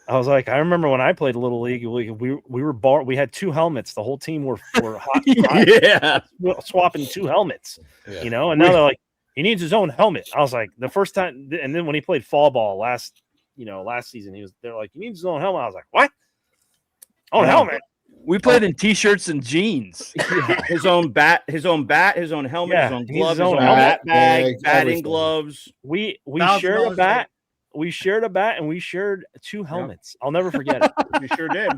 I was like, I remember when I played Little League, we had 2 helmets. The whole team were hot swapping 2 helmets, Yeah. you know. And now they're like, he needs his own helmet. I was like, the first time, and then when he played fall ball last season, they're like, he needs his own helmet. I was like, what? Own helmet? We played in t-shirts and jeans. His own bat, his own helmet, his own gloves, his own hat, batting everything. gloves. We shared a bat. We shared a bat and we shared 2 helmets. I'll never forget it. We sure did.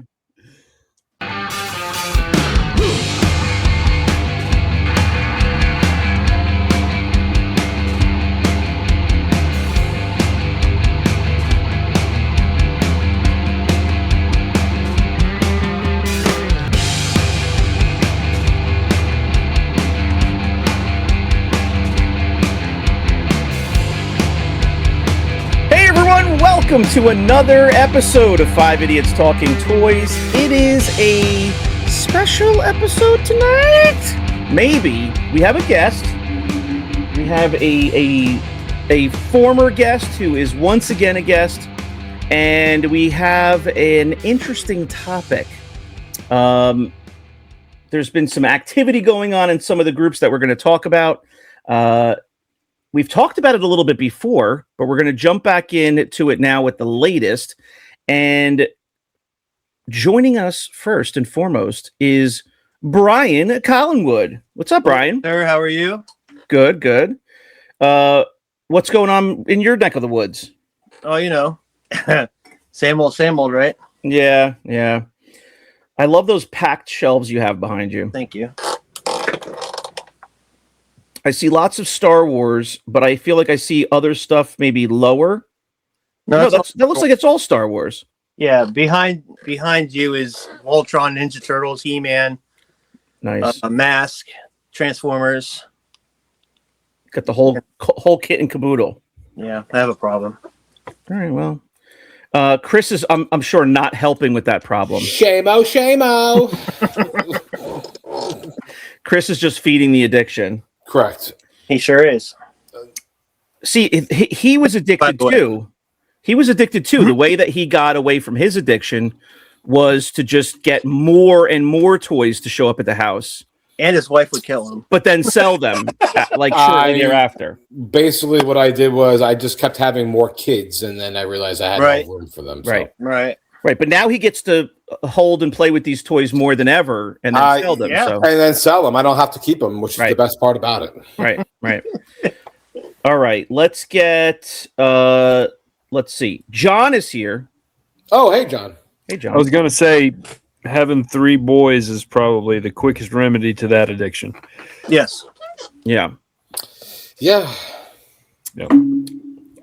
Welcome to another episode of 5 Idiots Talking Toys. It is a special episode tonight. Maybe. We have a guest. We have a former guest who is once again a guest. And we have an interesting topic. There's been some activity going on in some of the groups that we're going to talk about. We've talked about it a little bit before, but we're going to jump back into it now with the latest. And joining us first and foremost is Brian Collingwood. What's up, Brian? Sir, how are you? Good, good. What's going on in your neck of the woods? Oh, you know, same old, right? Yeah, yeah. I love those packed shelves you have behind you. Thank you. I see lots of Star Wars, but I feel like I see other stuff maybe lower. No, that looks like it's all Star Wars. Yeah, behind you is Voltron, Ninja Turtles, He-Man, Nice. Mask, Transformers. Got the whole kit and caboodle. Yeah, I have a problem. All right, well, Chris is, I'm sure, not helping with that problem. Shame-o, shame-o. Chris is just feeding the addiction. Correct. He sure is. See, he was addicted too. He was addicted too. The way that he got away from his addiction was to just get more and more toys to show up at the house. And his wife would kill him. But then sell them like shortly thereafter. Basically, what I did was I just kept having more kids, and then I realized I had no room for them. So. Right. But now he gets to hold and play with these toys more than ever, and then sell them. Yeah. So. And then sell them. I don't have to keep them, which is the best part about it. Right. All right. Let's get. Let's see. John is here. Oh, hey, John. Hey, John. I was going to say having 3 boys is probably the quickest remedy to that addiction. Yes. Yeah. Yep.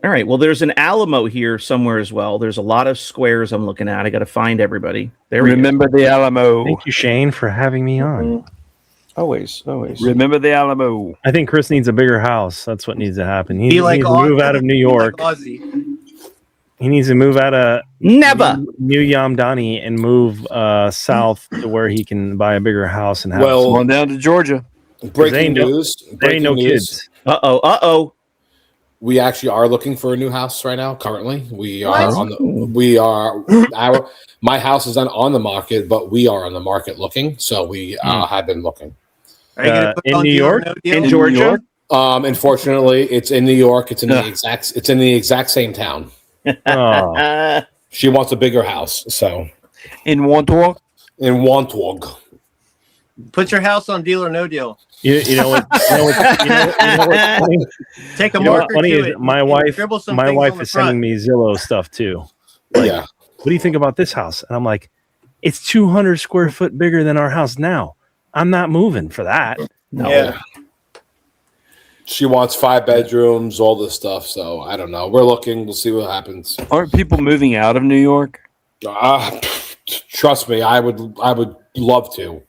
All right. Well, there's an Alamo here somewhere as well. There's a lot of squares I'm looking at. I got to find everybody. There we Remember the Alamo. Thank you, Shane, for having me on. Always. Remember the Alamo. I think Chris needs a bigger house. That's what needs to happen. He needs to Ozzy. move out of New York. He needs to move out of New Yamdani and move south to where he can buy a bigger house and have. Well, on down to Georgia. Breaking news. There ain't no kids. Uh-oh. We actually are looking for a new house right now. Currently, we are my house is on the market, but we are on the market looking. So we have been looking. Are you gonna put in on New Deal or York? No Deal? In Georgia? Unfortunately, it's in New York. It's in the exact same town. Oh. She wants a bigger house, so In Wantagh? in Wantagh. Put your house on Deal or No Deal. You know what? What's funny? Take a You know marker what's funny to is it. my and wife scribble some my things wife on the is sending front. me Zillow stuff too. Yeah. What do you think about this house? And I'm like, it's 200 square foot bigger than our house now. I'm not moving for that. No. Yeah. She wants 5 bedrooms, all this stuff. So I don't know. We're looking. We'll see what happens. Aren't people moving out of New York? Trust me, I would love to.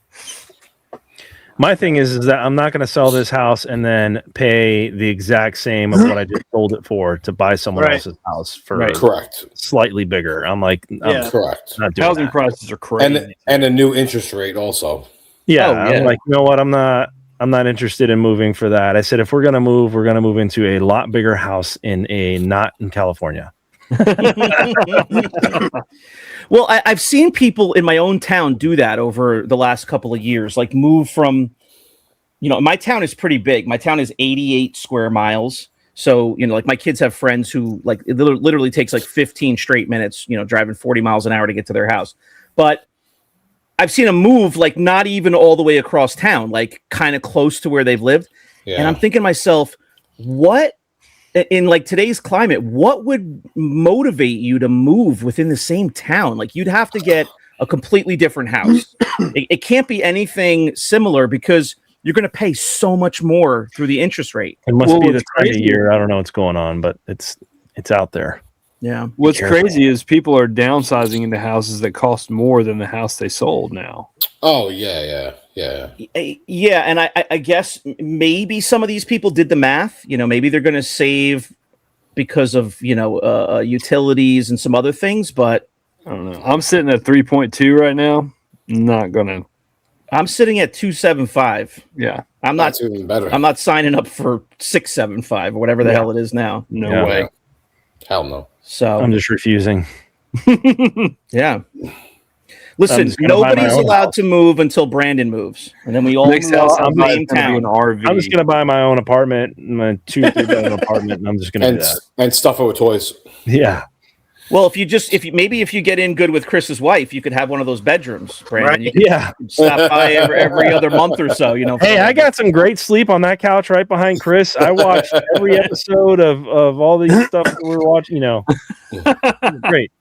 My thing is that I'm not going to sell this house and then pay the exact same of what I just sold it for to buy someone else's house for Correct. slightly bigger. I'm like, Correct. not doing Housing that. prices are crazy. And a new interest rate also. Yeah, yeah. I'm like, you know what? I'm not interested in moving for that. I said, if we're going to move into a lot bigger house not in California. Well, I've seen people in my own town do that over the last couple of years, like move from, my town is pretty big. My town is 88 square miles. So, like my kids have friends who like it literally takes like 15 straight minutes, driving 40 miles an hour to get to their house. But I've seen them move like not even all the way across town, like kind of close to where they've lived. Yeah. And I'm thinking to myself, what in like today's climate, what would motivate you to move within the same town? Like you'd have to get a completely different house. It can't be anything similar because you're going to pay so much more through the interest rate. It must be the what's time of crazy- year. I don't know what's going on, but it's out there. Yeah. What's careful. crazy is people are downsizing into houses that cost more than the house they sold now. Oh yeah. Yeah, and I guess maybe some of these people did the math. Maybe they're going to save because of utilities and some other things. But I don't know. I'm sitting at 3.2 right now. Not gonna. I'm sitting at 275. Yeah. I'm not. That's even better. I'm not signing up for 675 or whatever the hell it is now. No Yeah. way. Hell no. So I'm just refusing. yeah. I'm Listen, just gonna buy my nobody's own allowed house. to move until Brandon moves, and then we all Next move house to I'm the buying same is gonna be an town. RV. I'm just gonna buy my own apartment, my 2-3 bedroom apartment, and I'm just gonna do that. And stuff it with toys. Yeah. Well, if you get in good with Chris's wife, you could have one of those bedrooms, Brandon. Right. You could Yeah. stop by every other month or so. Hey, I got some great sleep on that couch right behind Chris. I watched every episode of all these stuff that we were watching. Great.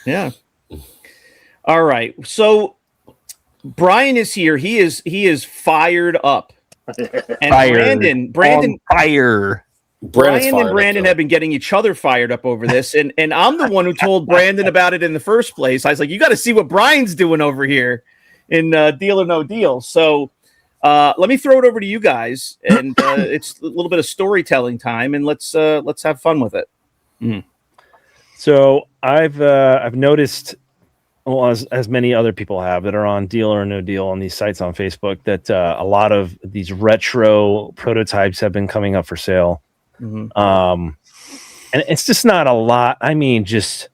Yeah. All right. So Brian is here. He is fired up. And Fired. Brandon, On fire. Brandon's Brian fired and up, Brandon though. have been getting each other fired up over this, and I'm the one who told Brandon about it in the first place. I was like, you got to see what Brian's doing over here in Deal or No Deal. So let me throw it over to you guys, and it's a little bit of storytelling time, and let's have fun with it. So I've noticed, well, as many other people have that are on Deal or No Deal on these sites on Facebook, that a lot of these retro prototypes have been coming up for sale. Mhm. And it's just not a lot. I mean, just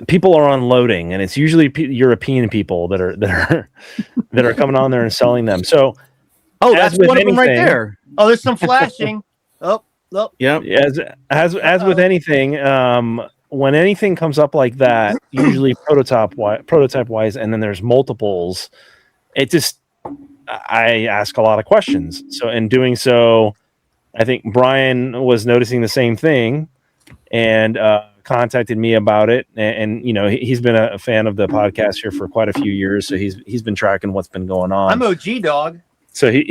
people are unloading, and it's usually European people that are coming on there and selling them. So, Oh, As that's with one of them right anything- there. Oh, there's some flashing. Oh, Yeah. as with anything, when anything comes up like that, usually prototype wise, and then there's multiples, I ask a lot of questions. So in doing so, I think Brian was noticing the same thing and contacted me about it. And he's been a fan of the podcast here for quite a few years, so he's been tracking what's been going on. I'm OG dog. So he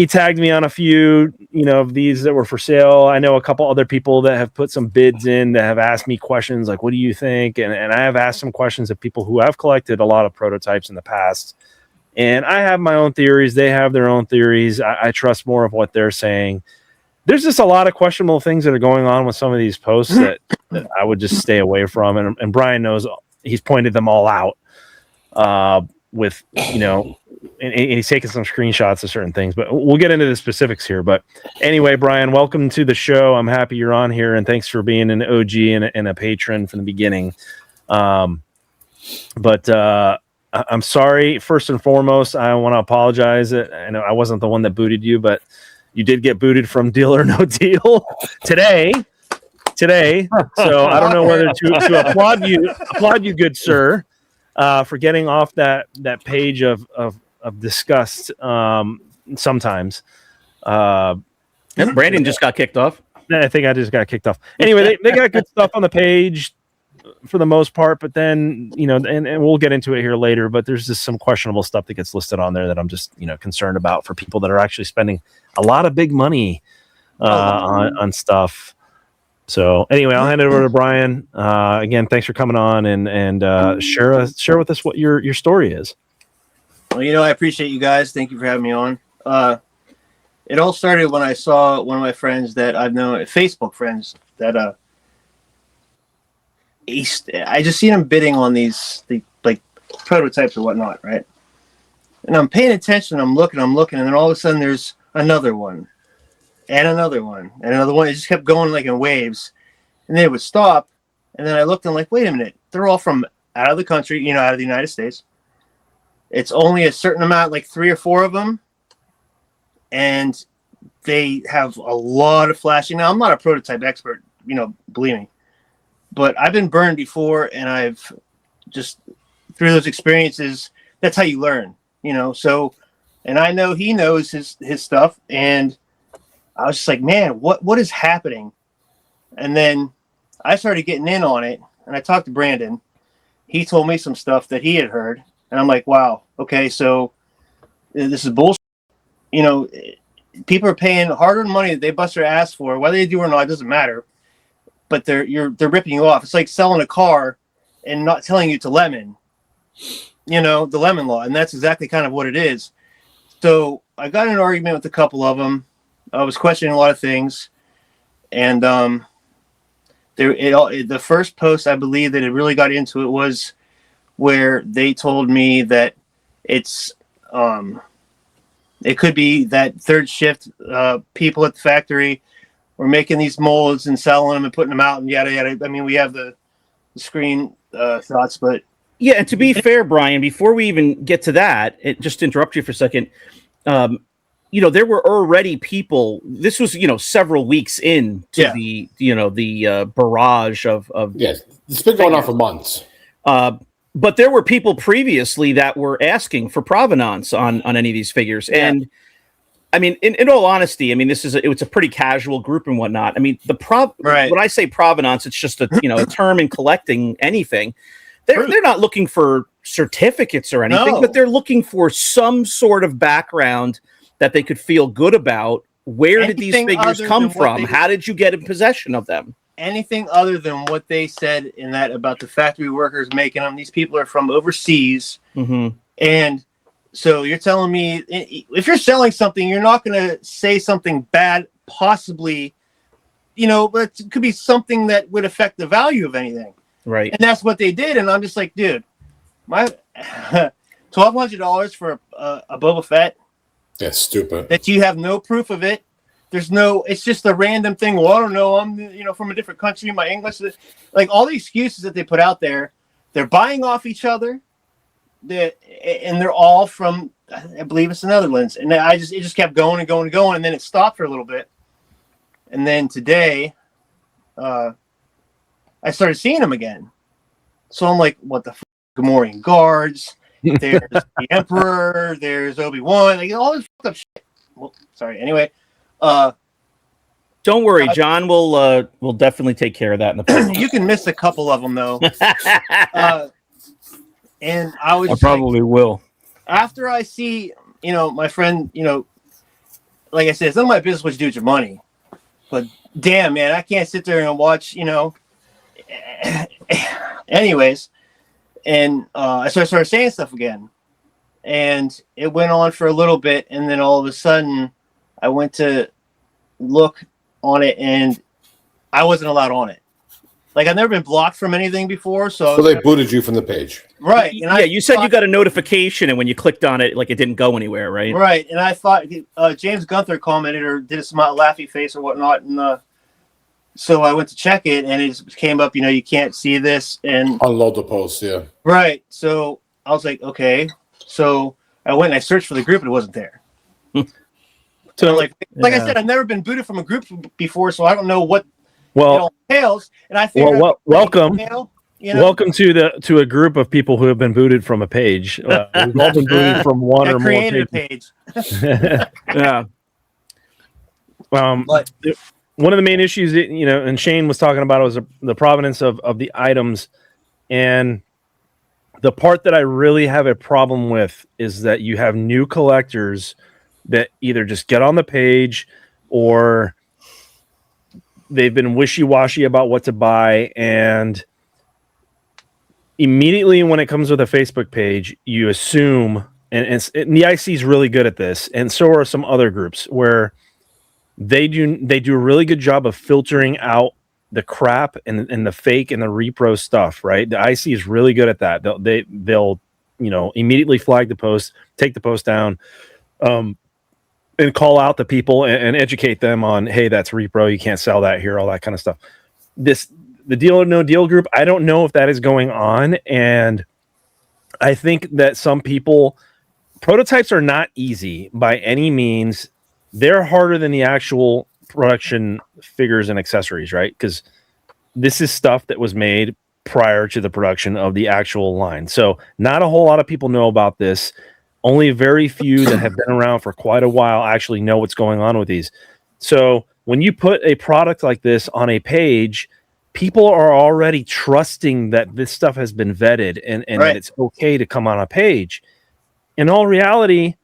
tagged me on a few, of these that were for sale. I know a couple other people that have put some bids in that have asked me questions like, what do you think? And I have asked some questions of people who have collected a lot of prototypes in the past. And I have my own theories. They have their own theories. I trust more of what they're saying. There's just a lot of questionable things that are going on with some of these posts that I would just stay away from. And Brian knows, he's pointed them all out with, and he's taken some screenshots of certain things, but we'll get into the specifics here. But anyway, Brian, welcome to the show. I'm happy you're on here, and thanks for being an OG and a patron from the beginning. But I'm sorry. First and foremost, I want to apologize. I know I wasn't the one that booted you, but you did get booted from Deal or No Deal today. So I don't know whether to applaud you, good sir, for getting off that page of disgust. Sometimes, Brandon just got kicked off. I think I just got kicked off. Anyway, they got good stuff on the page for the most part, but then and we'll get into it here later. But there's just some questionable stuff that gets listed on there that I'm just concerned about for people that are actually spending a lot of big money on stuff. So anyway, I'll hand it over to Brian. Again, thanks for coming on and share with us what your story is. Well, I appreciate you guys. Thank you for having me on. It all started when I saw one of my friends that I've known, Facebook friends, that I just seen him bidding on the like prototypes or whatnot, right? And I'm paying attention. I'm looking, and then all of a sudden there's another one, and another one, and another one. It just kept going like in waves, and then it would stop. And then I looked and I'm like, wait a minute, they're all from out of the country, you know, out of the United States. It's only a certain amount, like 3 or 4 of them, and they have a lot of flashing. Now, I'm not a prototype expert, you know, believe me, but I've been burned before, and I've just through those experiences, that's how you learn, you know. So, and I know he knows his stuff, and I was just like, man, what is happening? And then I started getting in on it, and I talked to Brandon. He told me some stuff that he had heard, and I'm like, wow, okay, so this is bullshit. You know, people are paying hard-earned money that they bust their ass for, whether they do or not, it doesn't matter. But they're ripping you off. It's like selling a car and not telling you to lemon. You know, the lemon law, and that's exactly kind of what it is. So I got in an argument with a couple of them. I was questioning a lot of things, and the first post I believe that it really got into it was where they told me that it's it could be that third shift people at the factory were making these molds and selling them and putting them out and yada yada. I mean, we have the screen shots, but Yeah, and to be fair, Brian, before we even get to that, just to interrupt you for a second, you know, there were already people. This was, you know, several weeks in to the, you know, the barrage of. Yes, it's been going on for months. But there were people previously that were asking for provenance on any of these figures, and I mean, in all honesty, I mean, it's a pretty casual group and whatnot. I mean, when I say provenance, it's just a a term in collecting anything. They're not looking for certificates or anything, but they're looking for some sort of background that they could feel good about. Where did these figures come from? How did you get in possession of them? Anything other than what they said in that about the factory workers making them. These people are from overseas. Mm-hmm. And so you're telling me if you're selling something, you're not going to say something bad, possibly, you know, but it could be something that would affect the value of anything. Right. And that's what they did. And I'm just like, dude, my $1,200 for a Boba Fett. That's stupid. That you have no proof of it. It's just a random thing. Well, I don't know. I'm, you know, from a different country. My English, like all the excuses that they put out there, they're buying off each other. And they're all from, I believe it's the Netherlands. And it just kept going and going and going. And then it stopped for a little bit. And then today, I started seeing them again. So I'm like, what the f***? Gamorrean guards. There's the Emperor. There's Obi-Wan. Like all this fucked up shit. Well, sorry. Anyway. Don't worry, John will definitely take care of that in the post. You can miss a couple of them though. And I probably will. After I see, you know, my friend, you know, like I said, it's none of my business what you do with your money. But damn, man, I can't sit there and watch, you know. Anyways, and so I started saying stuff again, and it went on for a little bit, and then all of a sudden, I went to look on it, and I wasn't allowed on it. Like I've never been blocked from anything before, so they booted you from the page, right? And you said you got a notification, and when you clicked on it, like it didn't go anywhere, right? Right, and I thought James Gunther commented or did a smile, laughy face or whatnot, and so I went to check it, and it came up, you know, you can't see this, and unload the post, yeah. Right, so I was like, okay, so I went and I searched for the group, and it wasn't there. So, like I said, I've never been booted from a group before, so I don't know what it all entails. And I think, welcome to a group of people who have been booted from a page. We've all been booted from one or more created pages. A page. Yeah. One of the main issues, you know, and Shane was talking about was the provenance of the items, and the part that I really have a problem with is that you have new collectors that either just get on the page or they've been wishy-washy about what to buy, and immediately when it comes with a Facebook page, you assume, and the IC is really good at this, and so are some other groups where they do a really good job of filtering out the crap and the fake and the repro stuff, right? The IC is really good at that. They'll you know, immediately flag the post, take the post down. and call out the people and educate them on, hey, that's repro, you can't sell that here, all that kind of stuff. The Deal or No Deal group, I don't know if that is going on, and I think that some people, prototypes are not easy by any means. They're harder than the actual production figures and accessories, right? Because this is stuff that was made prior to the production of the actual line. So not a whole lot of people know about this. Only very few that have been around for quite a while actually know what's going on with these. So when you put a product like this on a page, people are already trusting that this stuff has been vetted and that it's okay to come on a page. In all reality,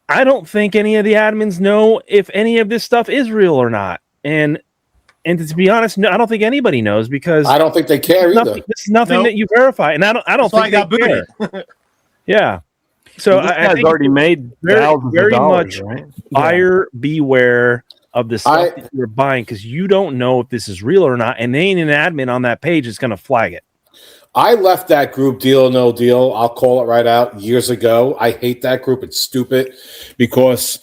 I don't think any of the admins know if any of this stuff is real or not. And to be honest, no, I don't think anybody knows, because I don't think they care either. This is nothing that you verify, and I don't think they care. Yeah. So this I guy's think already made thousands very of dollars, much right? buyer beware of the stuff that you're buying, because you don't know if this is real or not, and they ain't an admin on that page is going to flag it. I left that group, Deal or No Deal. I'll call it right out, years ago. I hate that group. It's stupid because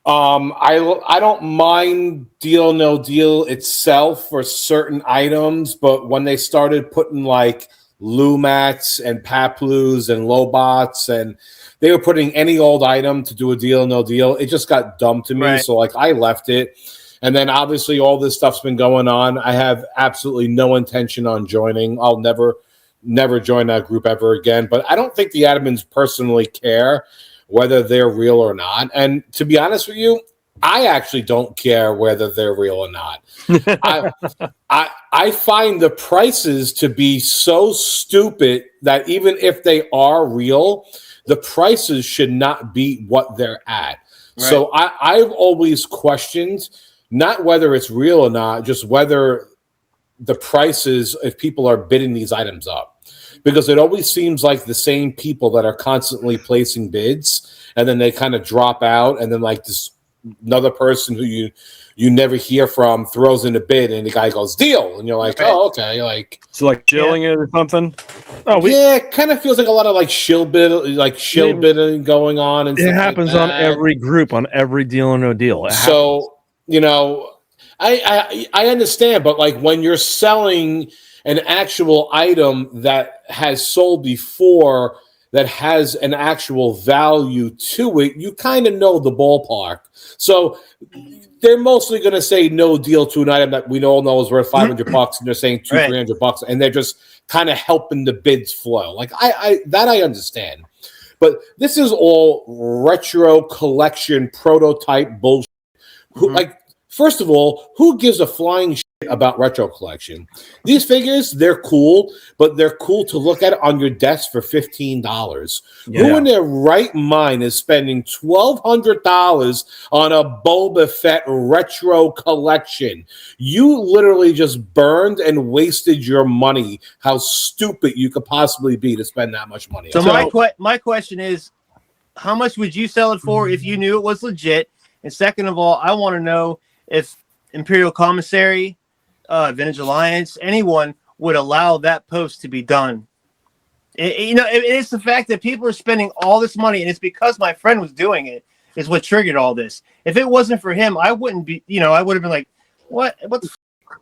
I don't mind Deal or No Deal itself for certain items, but when they started putting like Lumats and Paplus and Lobots, and they were putting any old item to do a Deal or No Deal, it just got dumb to me. Right. So like I left it. And then obviously all this stuff's been going on. I have absolutely no intention on joining. I'll never join that group ever again. But I don't think the admins personally care whether they're real or not. And to be honest with you, I actually don't care whether they're real or not. I find the prices to be so stupid that even if they are real, the prices should not be what they're at. Right. So I've always questioned not whether it's real or not, just whether the prices, if people are bidding these items up. Because it always seems like the same people that are constantly placing bids, and then they kind of drop out, and then like this another person who you never hear from throws in a bid, and the guy goes deal, and you're like, oh, okay, like it's like chilling it or something. Oh, yeah, it kind of feels like a lot of like shill bidding going on, and it happens on every group, on every Deal or No Deal. So you know, I understand, but like when you're selling an actual item that has sold before, that has an actual value to it, you kind of know the ballpark. So they're mostly going to say no deal to an item that we all know is worth $500, and they're saying $300, and they're just kind of helping the bids flow. Like I understand, but this is all retro collection prototype bullshit. Like, first of all, who gives a flying shit about retro collection? These figures, they're cool, but they're cool to look at on your desk for $15. Yeah. Who in their right mind is spending $1,200 on a Boba Fett retro collection? You literally just burned and wasted your money. How stupid you could possibly be to spend that much money. So my question is, how much would you sell it for if you knew it was legit? And second of all, I want to know if Imperial Commissary, Vintage Alliance, anyone would allow that post to be done. It's the fact that people are spending all this money, and it's because my friend was doing it is what triggered all this. If it wasn't for him, I wouldn't be, I would have been like, what the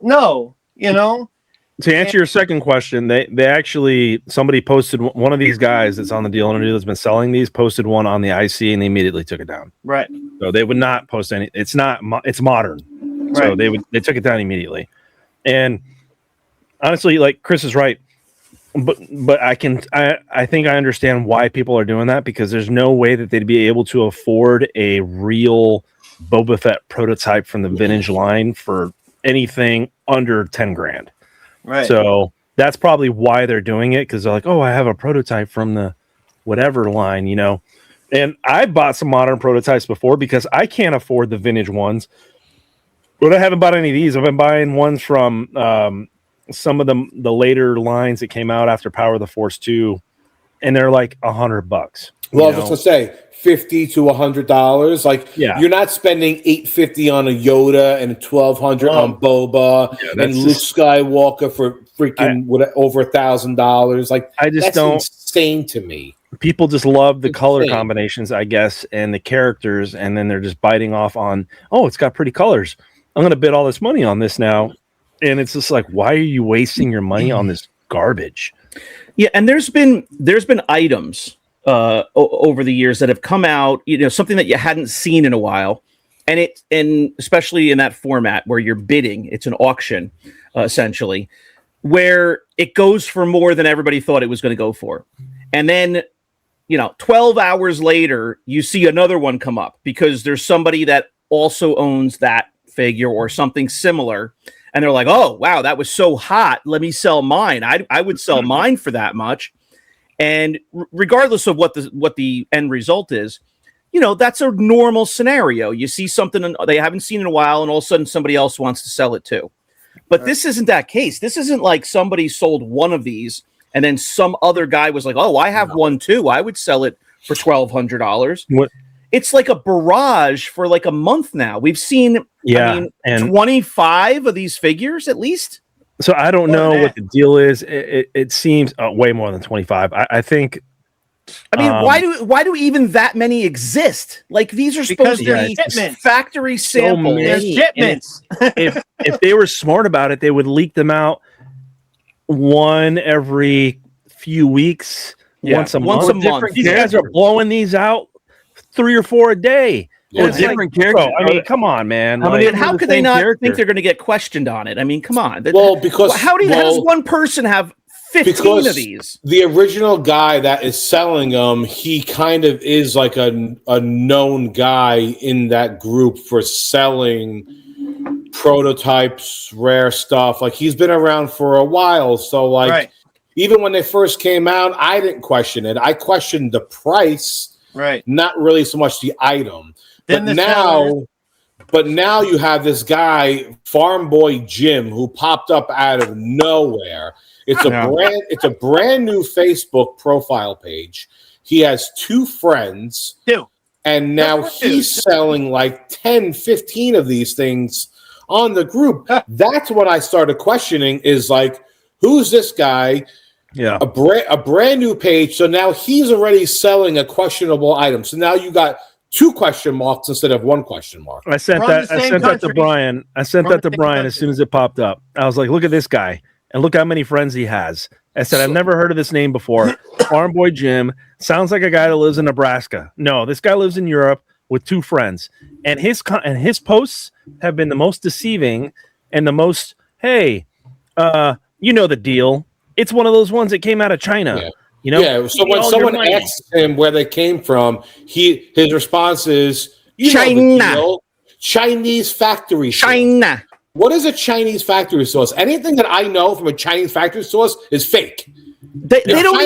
no, To answer your second question, they actually, somebody posted, one of these guys that's on the Deal or No Deal that's been selling these, posted one on the IC, and they immediately took it down. Right. So they would not post any. It's modern. So they took it down immediately. And honestly, like Chris is right, but I think I understand why people are doing that, because there's no way that they'd be able to afford a real Boba Fett prototype from the vintage line for anything under 10 grand. Right. So that's probably why they're doing it, because they're like, oh, I have a prototype from the whatever line, And I bought some modern prototypes before because I can't afford the vintage ones. But I haven't bought any of these. I've been buying ones from some of the later lines that came out after Power of the Force 2, and they're like $100. Well, I was just gonna say $50 to $100. Like, you're not spending $850 on a Yoda and $1,200 on Boba and Luke Skywalker for freaking over $1,000. Like, I just that's don't. insane to me. people just love the color Insane. combinations, I guess, and the characters, and then they're just biting off on, oh, it's got pretty colors. I'm going to bid all this money on this now. And it's just like, why are you wasting your money on this garbage? Yeah, and there's been items over the years that have come out, something that you hadn't seen in a while, and especially in that format where you're bidding, it's an auction essentially, where it goes for more than everybody thought it was going to go for, and then 12 hours later you see another one come up because there's somebody that also owns that figure or something similar. And they're like, oh, wow, that was so hot. Let me sell mine. I would sell mine for that much. And regardless of what the end result is, that's a normal scenario. You see something they haven't seen in a while, and all of a sudden somebody else wants to sell it too. But this isn't that case. This isn't like somebody sold one of these, and then some other guy was like, oh, I have one too. I would sell it for $1,200. It's like a barrage for like a month now. We've seen, and 25 of these figures at least. So I don't know what the deal is. It seems way more than 25. I think. I mean, why do even that many exist? Like these are supposed to be factory samples. There's shipments. if they were smart about it, they would leak them out one every few weeks, once a month. These guys are blowing these out 3 or 4 a day. Yeah, different characters. I mean, come on, man. How could they not think they're going to get questioned on it? I mean, come on. Well, because how does one person have 15 of these? The original guy that is selling them, he kind of is like a known guy in that group for selling prototypes, rare stuff. Like he's been around for a while, so like even when they first came out, I didn't question it. I questioned the price, not really so much the item. But now you have this guy, Farmboy Jim, who popped up out of nowhere. It's a brand new Facebook profile page. He has 2 friends. And now he's selling like 10, 15 of these things on the group. That's what I started questioning is like, who's this guy? Yeah. A brand new page. So now he's already selling a questionable item. So now you got 2 question marks instead of 1 question mark. I sent that to Brian. I sent that to Brian as soon as it popped up. I was like, look at this guy and look how many friends he has. I said, I've never heard of this name before. Farmboy Jim sounds like a guy that lives in Nebraska. No, this guy lives in Europe with 2 friends, and his posts have been the most deceiving and the most, hey, you know the deal. It's one of those ones that came out of China. Yeah. So when someone asks him where they came from, his response is China. Chinese factory. China. Source. What is a Chinese factory source? Anything that I know from a Chinese factory source is fake. They don't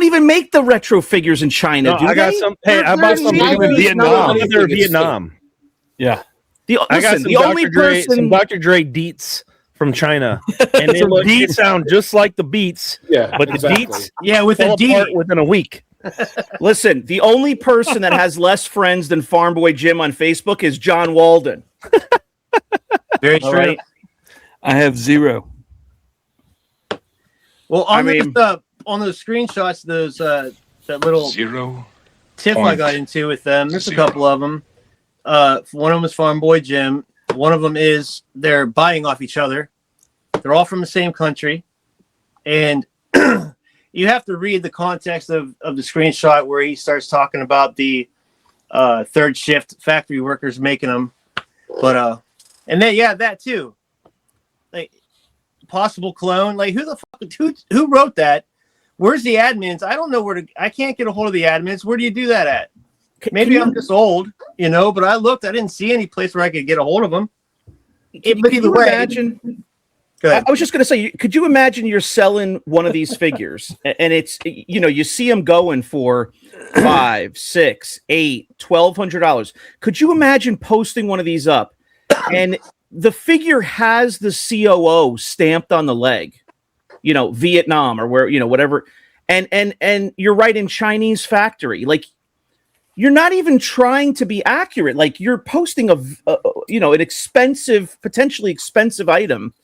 even make the retro figures in China. No, I got some. Hey, I bought some in Vietnam. They're Vietnam. Yeah. I got some Dr. Dre Deets from China, and they sound just like the Beats. Yeah, but the Deets, with a D within a week. Listen, the only person that has less friends than Farmboy Jim on Facebook is John Walden. Very true. Right. I have 0. Well, on those screenshots, that little 0 tiff I got into with them. There's a couple of them. One of them is Farmboy Jim. One of them is they're buying off each other. They're all from the same country, and you have to read the context of the screenshot where he starts talking about the third shift factory workers making them. But and then that too, like possible clone. Like who wrote that? Where's the admins? I don't know I can't get a hold of the admins. Where do you do that at? Maybe I'm just old, but I looked. I didn't see any place where I could get a hold of them. But either way, I was just going to say, could you imagine you're selling one of these figures and it's, you see them going for $500, $600, $800, $1,200. Could you imagine posting one of these up and the figure has the COO stamped on the leg, Vietnam or where, whatever. And you're right, in Chinese factory, like, you're not even trying to be accurate. Like you're posting an expensive, potentially expensive item.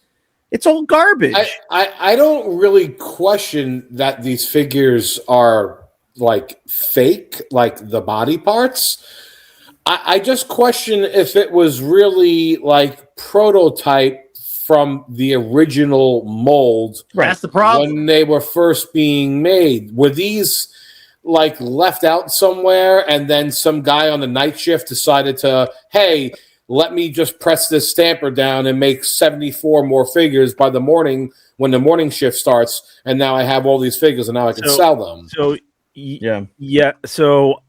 It's all garbage. I don't really question that these figures are like fake, like the body parts. I just question if it was really like prototype from the original mold. Right. That's the problem. When they were first being made. Were these like left out somewhere and then some guy on the night shift decided to, hey, let me just press this stamper down and make 74 more figures by the morning when the morning shift starts, and now I have all these figures and now I can sell them. So yeah. So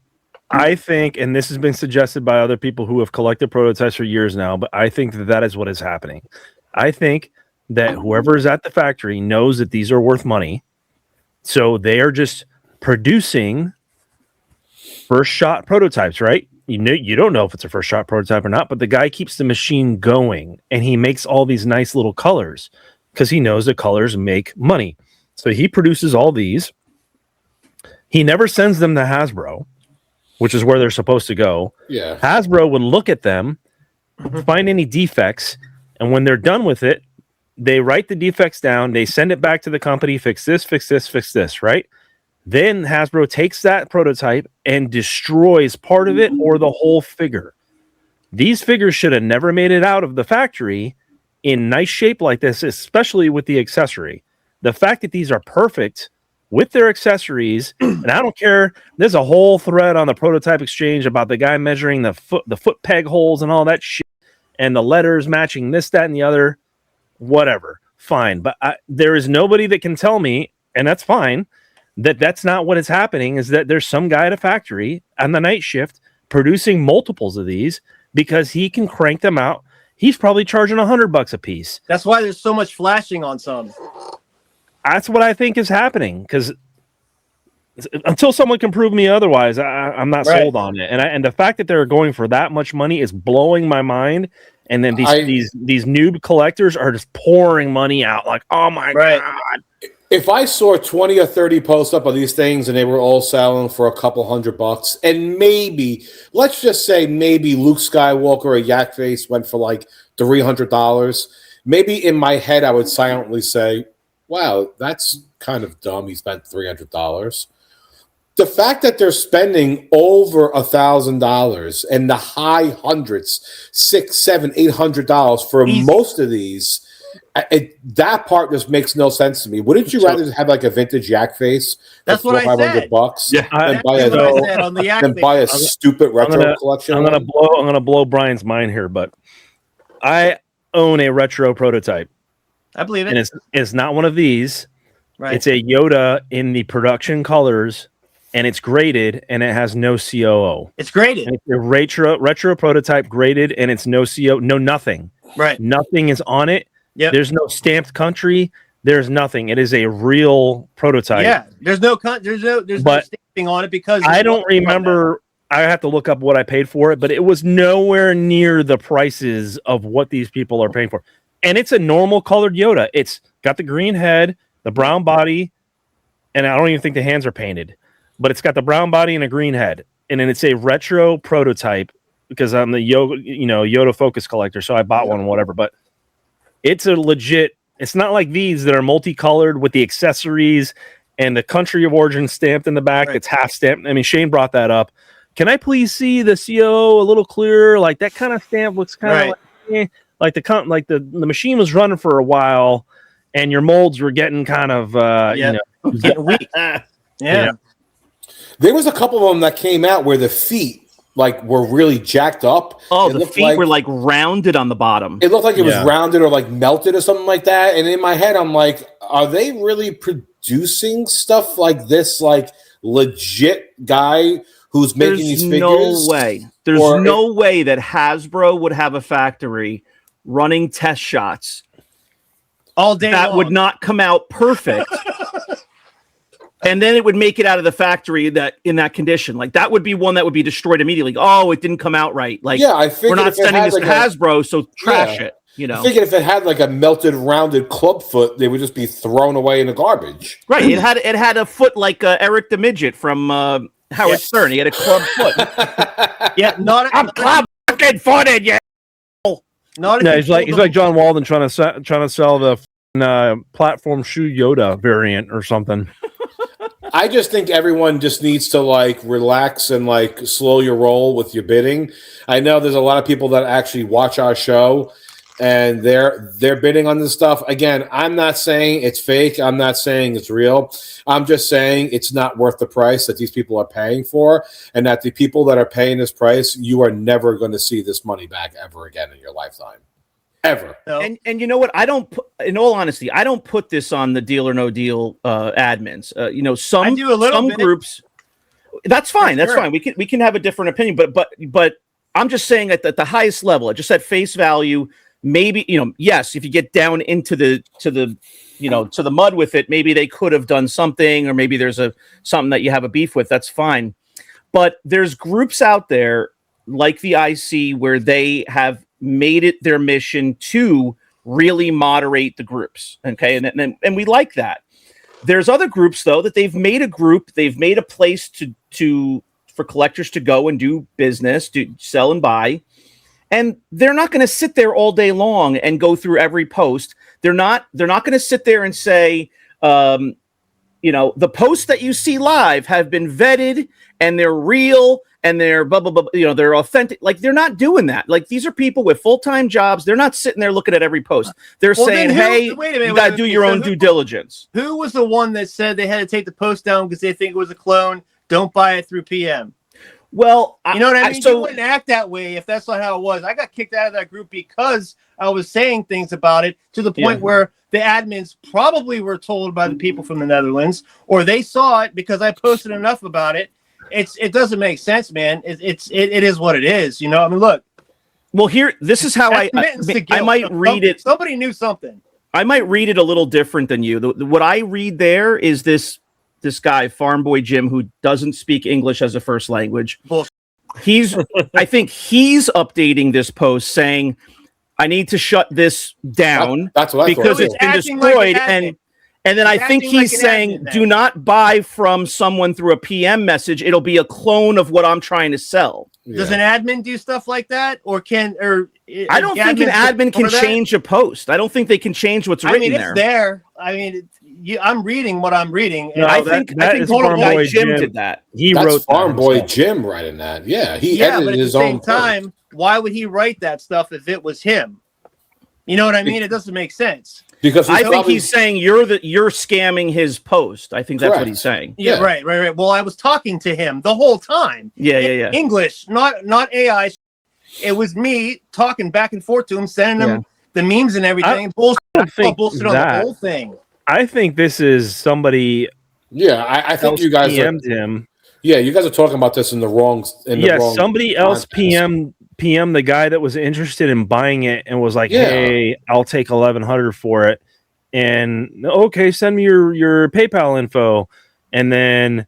I think, and this has been suggested by other people who have collected prototypes for years now, but I think that is what is happening. I think that whoever is at the factory knows that these are worth money, so they are just producing first shot prototypes, right? You don't know if it's a first shot prototype or not, but the guy keeps the machine going and he makes all these nice little colors because he knows that colors make money. So he produces all these. He never sends them to Hasbro, which is where they're supposed to go. Yeah. Hasbro would look at them, find any defects, and when they're done with it, they write the defects down, they send it back to the company, fix this, right? Then Hasbro takes that prototype and destroys part of it or the whole figure. These figures should have never made it out of the factory in nice shape like this, especially with the accessory. The fact that these are perfect with their accessories, and I don't care, there's a whole thread on the Prototype Exchange about the guy measuring the foot peg holes and all that shit, and the letters matching this, that, and the other. Whatever, fine. But there is nobody that can tell me, and that's fine, that that's not what is happening, is that there's some guy at a factory on the night shift producing multiples of these because he can crank them out. He's probably charging $100 a piece. That's why there's so much flashing on some. That's what I think is happening, because until someone can prove me otherwise, I'm not sold on it. And the fact that they're going for that much money is blowing my mind. And then these noob collectors are just pouring money out like, oh my God. If I saw 20 or 30 posts up of these things and they were all selling for a couple $100, and maybe, let's just say maybe Luke Skywalker or Yak Face went for like $300, maybe in my head I would silently say, wow, that's kind of dumb. He spent $300. The fact that they're spending over $1,000 and the high hundreds, $600, $700, $800 for most of these, that part just makes no sense to me. Wouldn't you rather have like a vintage Yak Face? That's what I said. $500 Yeah, than buy a stupid retro collection. I'm gonna blow Brian's mind here, but I own a retro prototype. I believe it. And it's not one of these. Right. It's a Yoda in the production colors, and it's graded, and it has no COO. It's graded. And it's a retro prototype graded, and it's no CO, no nothing. Right. Nothing is on it. Yep. There's no stamped country. There's nothing. It is a real prototype. Yeah. There's no stamping on it because I don't remember. I have to look up what I paid for it, but it was nowhere near the prices of what these people are paying for. And it's a normal colored Yoda. It's got the green head, the brown body, and I don't even think the hands are painted, but it's got the brown body and a green head. And then it's a retro prototype because I'm the Yoda focus collector, so I bought one, whatever. But it's a legit. It's not like these that are multicolored with the accessories and the country of origin stamped in the back. It's half stamped. I mean, Shane brought that up. Can I please see the CO a little clearer? Like that kind of stamp looks kind of like the machine was running for a while, and your molds were getting kind of getting weak. Yeah. There was a couple of them that came out where the feet like were really jacked up. Oh, the feet were like rounded on the bottom. It looked like it was rounded or like melted or something like that. And in my head, I'm like, are they really producing stuff like this? Like legit guy who's making these figures? No way. There's no way that Hasbro would have a factory running test shots all day that long. Would not come out perfect. And then it would make it out of the factory in that condition. Like that would be one that would be destroyed immediately. Oh, it didn't come out right. Like we're not sending this to Hasbro, so trash it. You know, I figured if it had like a melted, rounded club foot, they would just be thrown away in the garbage. Right. It had a foot like Eric the Midget from Howard Stern. He had a club foot. I'm club fucking footed. Yeah. He's like John Walden trying to sell the platform shoe Yoda variant or something. I just think everyone just needs to like relax and like slow your roll with your bidding. I know there's a lot of people that actually watch our show and they're bidding on this stuff. Again, I'm not saying it's fake. I'm not saying it's real. I'm just saying it's not worth the price that these people are paying for, and that the people that are paying this price, you are never going to see this money back ever again in your lifetime. Ever. No. And you know what? I don't put, in all honesty, I don't put this on the Deal or No Deal admins. You know, I do a little bit. groups. That's fine. That's Sure. fine. We can have a different opinion, but I'm just saying at the highest level, just at face value, maybe, you know, yes, if you get down into the mud with it, maybe they could have done something, or maybe there's something that you have a beef with. That's fine. But there's groups out there like the IC where they have made it their mission to really moderate the groups. Okay. And we like that. There's other groups though, that they've made a place for collectors to go and do business, to sell and buy. And they're not going to sit there all day long and go through every post. They're not going to sit there and say, you know, the posts that you see live have been vetted and they're real and they're blah, blah, blah, you know, they're authentic. Like, they're not doing that. Like, these are people with full-time jobs. They're not sitting there looking at every post. They're saying, hey, wait a minute, you got to do your own due diligence. Who was the one that said they had to take the post down because they think it was a clone? Don't buy it through PM. Well, You know what I mean? so you wouldn't act that way if that's not how it was. I got kicked out of that group because I was saying things about it to the point where the admins probably were told by the people from the Netherlands, or they saw it because I posted enough about it. It doesn't make sense, man. It is what it is. You know, I mean, look. Well, this is how I might read it. Somebody knew something. I might read it a little different than you. What I read there is this guy, Farmboy Jim, who doesn't speak English as a first language. Bullshit. I think he's updating this post saying, I need to shut this down That's what I because thought. it's been destroyed. And then I think he's saying, do not buy from someone through a PM message. It'll be a clone of what I'm trying to sell. Yeah. Does an admin do stuff like that, or I don't think an admin can change a post. I don't think they can change what's written there. I mean, it's there. I mean, I'm reading what I'm reading. And No, I think Farmboy Jim did that. He That's wrote Farmboy Jim writing that. Yeah, he edited but at his the same own time, why would he write that stuff if it was him? You know what I mean? It doesn't make sense. Because I think he's saying you're scamming his post. I think that's what he's saying. Yeah, right. Well, I was talking to him the whole time. Yeah. English, not AI. It was me talking back and forth to him, sending him the memes and everything. Bullshit on the whole thing. I think this is somebody. Yeah, I think you guys PM'd him. Yeah, you guys are talking about this in the wrong. Somebody else PM the guy that was interested in buying it and was like, "Hey, I'll take 1,100 for it." And okay, send me your PayPal info. And then,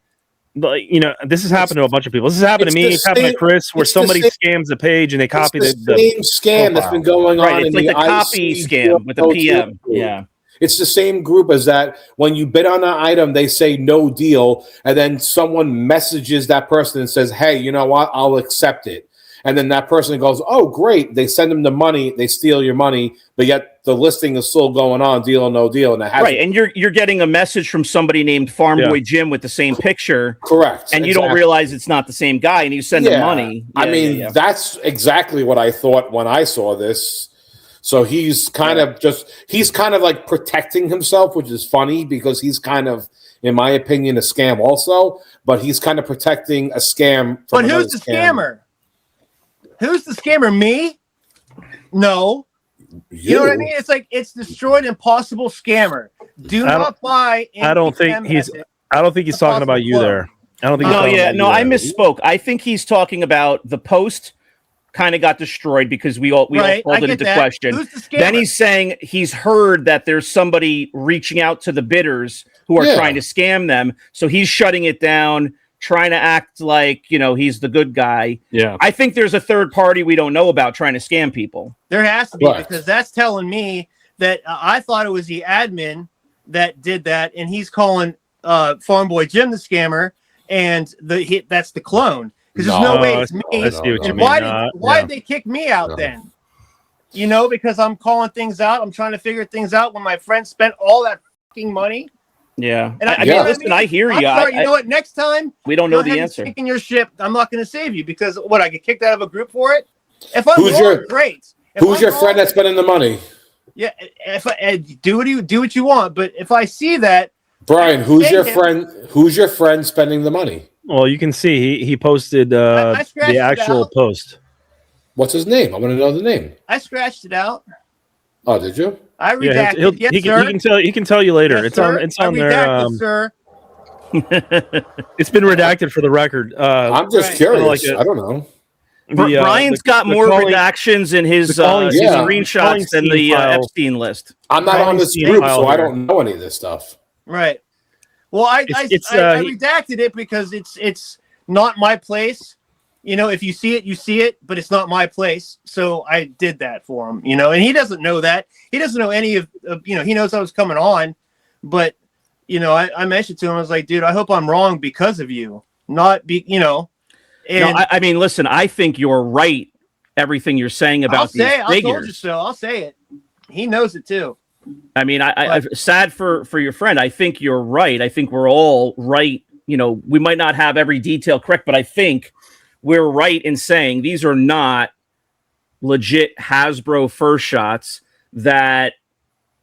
like, you know, this has happened to a bunch of people. This has happened to me. It's happened to Chris, where somebody scams the page and they copy the same scam that's been going on. Right, it's like the copy scam with the PM. Yeah. It's the same group as that. When you bid on an item, they say no deal, and then someone messages that person and says, "Hey, you know what? I'll accept it." And then that person goes, "Oh, great!" They send them the money, they steal your money, but yet the listing is still going on, deal or no deal, and it hasn't. Right. And you're getting a message from somebody named Farmboy Jim with the same picture, correct? And you don't realize it's not the same guy, and you send them money. That's exactly what I thought when I saw this. So he's kind of like protecting himself, which is funny because he's kind of, in my opinion, a scam also. But he's kind of protecting a scam. But who's the scammer? Who's the scammer? Me? No. You know what I mean? It's like it's destroyed impossible scammer. Do not buy. I don't think he's talking about you there. I don't think. I misspoke. I think he's talking about the post. Kind of got destroyed because we all called it into question. Then he's saying he's heard that there's somebody reaching out to the bidders who are trying to scam them. So he's shutting it down, trying to act like, you know, he's the good guy. Yeah. I think there's a third party we don't know about trying to scam people. There has to be, because that's telling me that I thought it was the admin that did that, and he's calling Farmboy Jim the scammer, and that's the clone. Because there's no way it's me. And why did they kick me out then? You know, because I'm calling things out. I'm trying to figure things out when my friend spent all that fucking money. Yeah. And Listen, I hear I'm you. sorry, you know what? Next time, we don't know the answer. Taking your ship, I'm not going to save you because what? I get kicked out of a group for it. If I'm Who's wrong, your- great. Who's your friend that's spending the money? Yeah, if I do what you want, but if I see that, Brian, who's your friend? Who's your friend spending the money? Well, you can see he posted I scratched the it actual out. post. What's his name? I want to know the name. I scratched it out. Oh, did you? I redacted. Yeah, Yes, sir. he can tell you later. Yes, it's sir. on I there. redacted, sir. It's been redacted for the record. I'm just right. curious. Like I don't know. Brian's got more redactions in his screenshots than the Epstein list. I'm not on this group, so I don't know any of this stuff. Right. Well, I redacted it because it's not my place. You know, if you see it, you see it, but it's not my place. So I did that for him, you know, and he doesn't know that. He doesn't know any of you know, he knows I was coming on, but, you know, I mentioned to him, I was like, dude, I hope I'm wrong because of you, not you know. And no, I mean, listen, I think you're right. Everything you're saying about these figures. I told you so. I'll say it. He knows it too. I mean, I'm sad for your friend. I think you're right. I think we're all right. You know, we might not have every detail correct, but I think we're right in saying these are not legit Hasbro first shots that,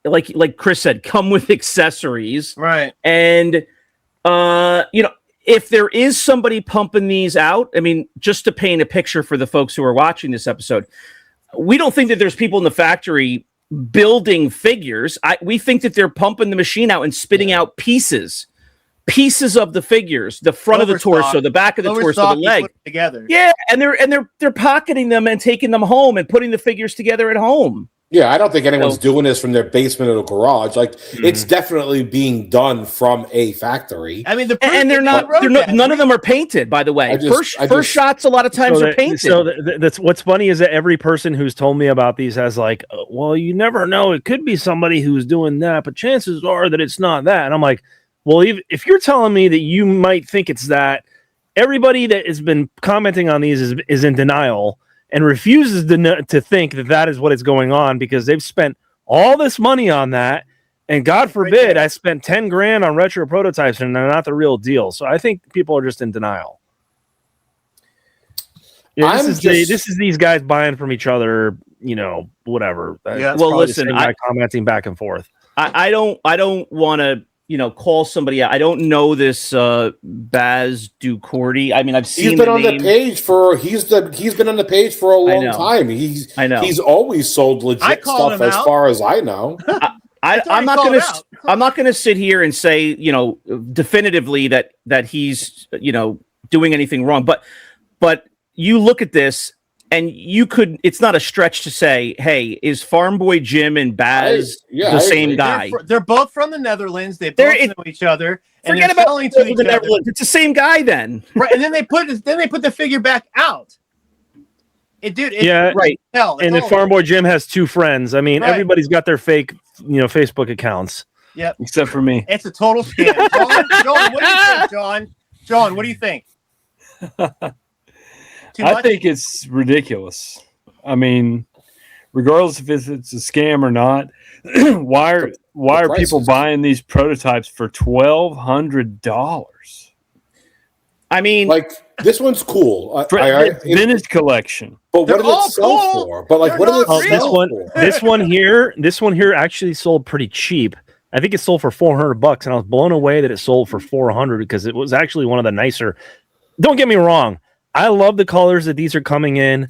like Chris said, come with accessories. Right. And, you know, if there is somebody pumping these out, I mean, just to paint a picture for the folks who are watching this episode, we don't think that there's people in the factory building figures. We think that they're pumping the machine out and spitting out pieces of the figures, the front of the torso, the back of the torso, the leg together. Yeah, and they're pocketing them and taking them home and putting the figures together at home. Yeah, I don't think anyone's doing this from their basement or garage. Like, it's definitely being done from a factory. I mean, and they're not. None of them are painted, by the way. First shots, a lot of times are painted. So that's what's funny is that every person who's told me about these has like, well, you never know. It could be somebody who's doing that, but chances are that it's not that. And I'm like, well, if you're telling me that you might think it's that, everybody that has been commenting on these is in denial and refuses to think that is what is going on because they've spent all this money on that. And God forbid I spent 10 grand on retro prototypes and they're not the real deal. So I think people are just in denial. Yeah, this is these guys buying from each other, you know, whatever. Yeah. Well, listen, commenting back and forth. I don't want to, you know, call somebody out. I don't know this Baz Ducordi. I mean, I've seen he's been on the page for he's been on the page for a long time. He's always sold legit stuff as far as I know. I'm not gonna sit here and say, you know, definitively that he's, you know, doing anything wrong. But you look at this and it's not a stretch to say, hey, is Farmboy Jim and Baz the same guy? They're both from the Netherlands. They both know each other. And forget about the Netherlands. It's the same guy then. Right. And then they put the figure back out. Right. And if Farmboy Jim has two friends, I mean, everybody's got their fake, you know, Facebook accounts. Yep. Except for me. It's a total scam. John, what do you think, John? John, what do you think? I think it's ridiculous. I mean, regardless if it's a scam or not, why are people buying these prototypes for $1,200? I mean, like, this one's cool. Vintage collection. But what did it sell for? But like, what did it sell for? This one here actually sold pretty cheap. I think it sold for $400, and I was blown away that it sold for $400 because it was actually one of the nicer. Don't get me wrong. I love the colors that these are coming in.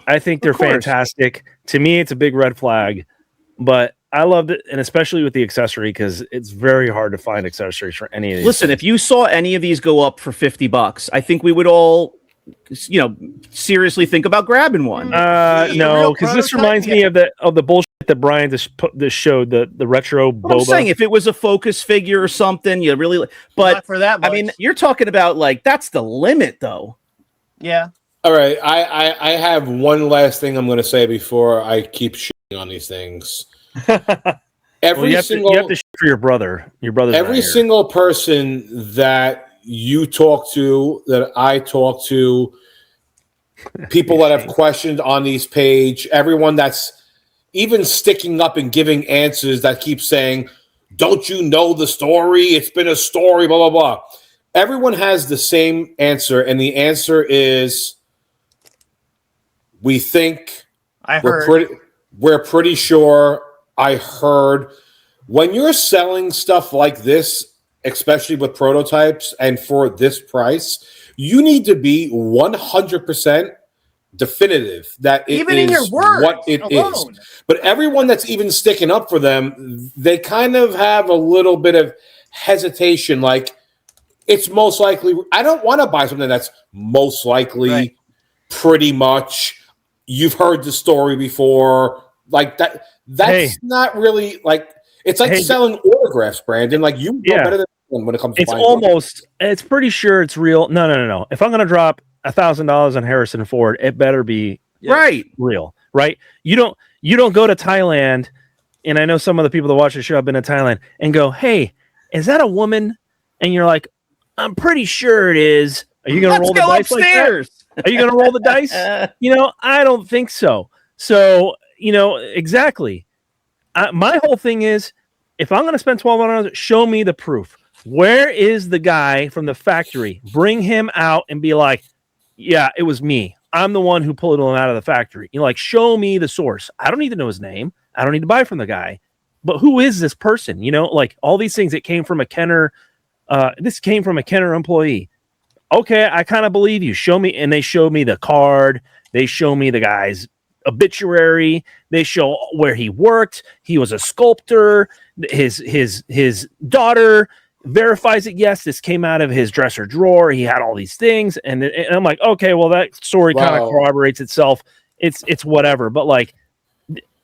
I think they're fantastic. To me, it's a big red flag, but I loved it, and especially with the accessory because it's very hard to find accessories for any of these. Listen, if you saw any of these go up for $50, I think we would all, you know, seriously think about grabbing one. No, because this reminds me of the bullshit that Brian just showed, the retro Boba. I'm saying if it was a focus figure or something, you really, but not for that much. I mean, you're talking about like that's the limit, though. Yeah. All right. I have one last thing I'm going to say before I keep shitting on these things. You have to shit for your brother. Your brother's every single person that you talk to, that I talk to, people that have questioned on these page, everyone that's even sticking up and giving answers that keep saying, don't you know the story? It's been a story, blah, blah, blah. Everyone has the same answer, and the answer is we think we're pretty sure I heard. When you're selling stuff like this, especially with prototypes and for this price, you need to be 100% definitive that it Even is in your words what it alone. is. But everyone that's even sticking up for them, they kind of have a little bit of hesitation. Like, it's most likely, I don't want to buy something that's most likely pretty much you've heard the story before. Like that's not really like, it's like selling autographs, Brandon. Like, you know better than anyone when it comes to buying autographs. It's pretty sure it's real. No. If I'm going to drop $1,000 on Harrison Ford, it better be real, right? You don't go to Thailand, and I know some of the people that watch the show have been to Thailand and go, "Hey, is that a woman?" And you're like, "I'm pretty sure it is." Are you going to roll the dice upstairs? Like that? Are you going to roll the dice? I don't think so. So, exactly. My whole thing is, if I'm going to spend $1,200, show me the proof. Where is the guy from the factory? Bring him out and be like, yeah, it was me. I'm the one who pulled him out of the factory. Show me the source. I don't need to know his name. I don't need to buy from the guy. But who is this person? All these things that came from a Kenner. This came from a Kenner employee. Okay, I kind of believe you. Show me. And they showed me the card. They show me the guy's obituary. They show where he worked. He was a sculptor. His daughter verifies it. Yes, this came out of his dresser drawer. He had all these things, and I'm like, okay, well, that story kind of corroborates itself. It's whatever, but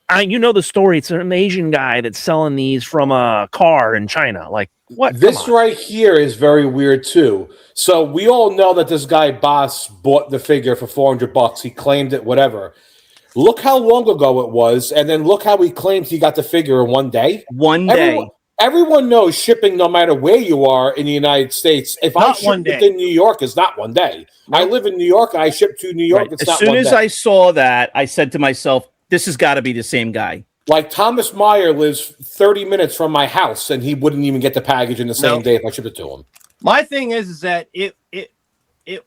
the story. It's an Asian guy that's selling these from a car in China. Like, what? This right here is very weird too. So we all know that this guy Boss bought the figure for $400. He claimed it, whatever. Look how long ago it was, and then look how he claims he got the figure in one day. Everyone knows shipping, no matter where you are in the United States. If I ship within New York, it's not one day. Nope. I live in New York. I ship to New York. It's not one day. As soon as I saw that, I said to myself, this has got to be the same guy. Like, Thomas Meyer lives 30 minutes from my house, and he wouldn't even get the package in the same day if I shipped it to him. My thing is that it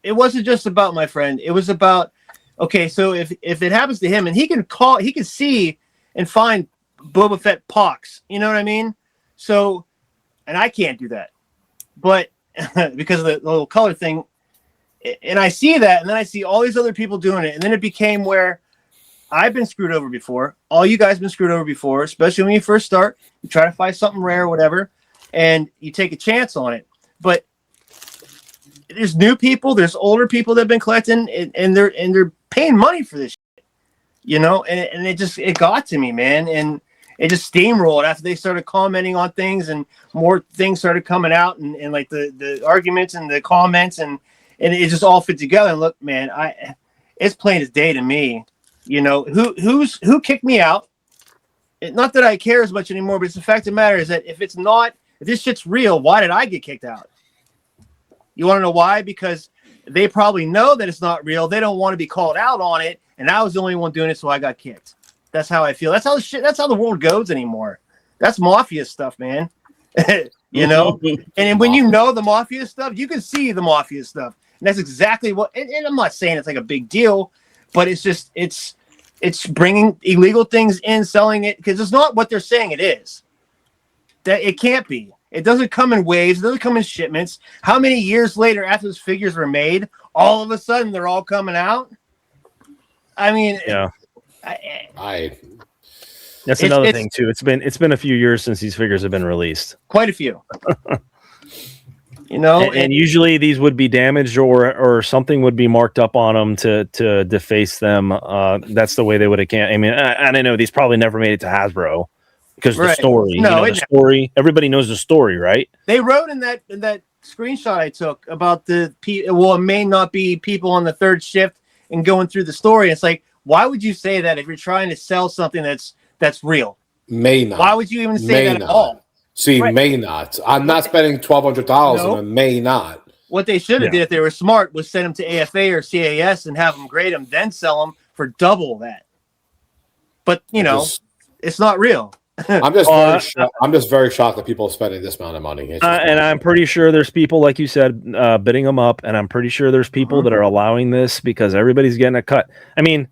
wasn't just about my friend. It was about, okay, so if it happens to him, and he can see and find Boba Fett pox. You know what I mean? So, and I can't do that, but because of the little color thing, and I see that, and then I see all these other people doing it, and then it became where I've been screwed over before. All you guys been screwed over before, especially when you first start. You try to find something rare or whatever, and you take a chance on it. But there's new people, there's older people that have been collecting, and they're paying money for this shit, and it got to me, man, and it just steamrolled after they started commenting on things, and more things started coming out, and like the arguments and the comments, and it just all fit together. And look, man, it's plain as day to me. Who kicked me out? Not that I care as much anymore, but it's the fact of the matter is that if this shit's real, why did I get kicked out? You want to know why? Because they probably know that it's not real. They don't want to be called out on it, and I was the only one doing it, so I got kicked. That's how I feel. That's how the world goes anymore. That's mafia stuff, man. And when you know the mafia stuff, you can see the mafia stuff. And that's exactly what, and I'm not saying it's like a big deal, but it's just, it's bringing illegal things in, selling it, because it's not what they're saying it is. That it can't be. It doesn't come in waves. It doesn't come in shipments. How many years later after those figures were made, all of a sudden they're all coming out? I mean, yeah. That's another thing too. It's been a few years since these figures have been released. Quite a few. And usually these would be damaged or something would be marked up on them to deface them. That's the way they would have I mean, and I know these probably never made it to Hasbro because the story. The story. Everybody knows the story, right? They wrote in that screenshot I took about it may not be people on the third shift and going through the story. It's like, why would you say that if you're trying to sell something that's real? May not. Why would you even say that at all? See, may not. I'm not spending $1,200 on a may not. What they should have did if they were smart was send them to AFA or CAS and have them grade them, then sell them for double that. But, it's not real. I'm just very shocked that people are spending this amount of money. And I'm pretty sure there's people, like you said, bidding them up, and I'm pretty sure there's people that are allowing this because everybody's getting a cut. I mean,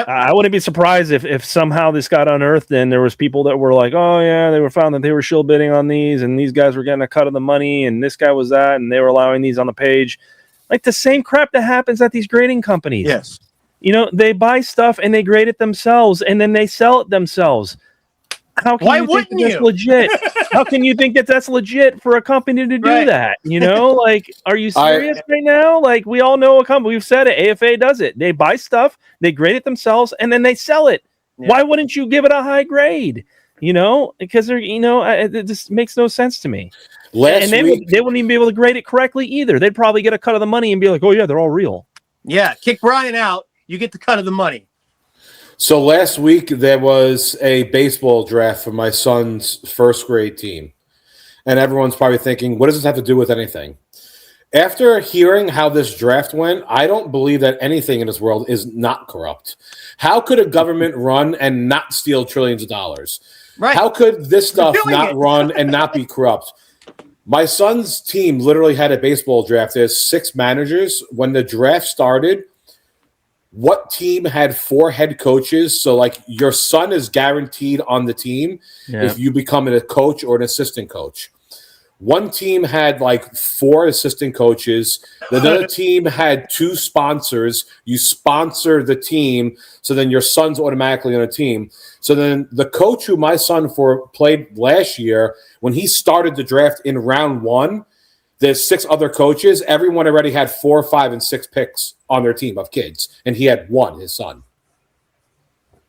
I wouldn't be surprised if somehow this got unearthed and there was people that were like, oh yeah, they were found that they were shill bidding on these, and these guys were getting a cut of the money, and this guy was that, and they were allowing these on the page. Like the same crap that happens at these grading companies. Yes. You know, they buy stuff and they grade it themselves, and then they sell it themselves. Why wouldn't you? That's legit? How can you think that that's legit for a company to do that? You know, like, are you serious right now? Like, we all know a company. We've said it. AFA does it. They buy stuff, they grade it themselves, and then they sell it. Yeah. Why wouldn't you give it a high grade? You know, because they're, you know, it just makes no sense to me. They wouldn't even be able to grade it correctly either. They'd probably get a cut of the money and be like, oh yeah, they're all real. Yeah, kick Brian out. You get the cut of the money. So last week there was a baseball draft for my son's first grade team. And everyone's probably thinking, what does this have to do with anything? After hearing how this draft went, I don't believe that anything in this world is not corrupt. How could a government run and not steal trillions of dollars? Right. How could this stuff not run and not be corrupt? My son's team literally had a baseball draft. There's 6 managers. When the draft started, what team had 4 head coaches? So, like, your son is guaranteed on the team if you become a coach or an assistant coach. One team had like 4 assistant coaches. The other team had 2 sponsors. You sponsor the team, so then your son's automatically on a team. So then the coach who my son played last year, when he started the draft in round 1, there's 6 other coaches. Everyone already had 4, 5, and 6 picks on their team of kids, and he had 1, his son.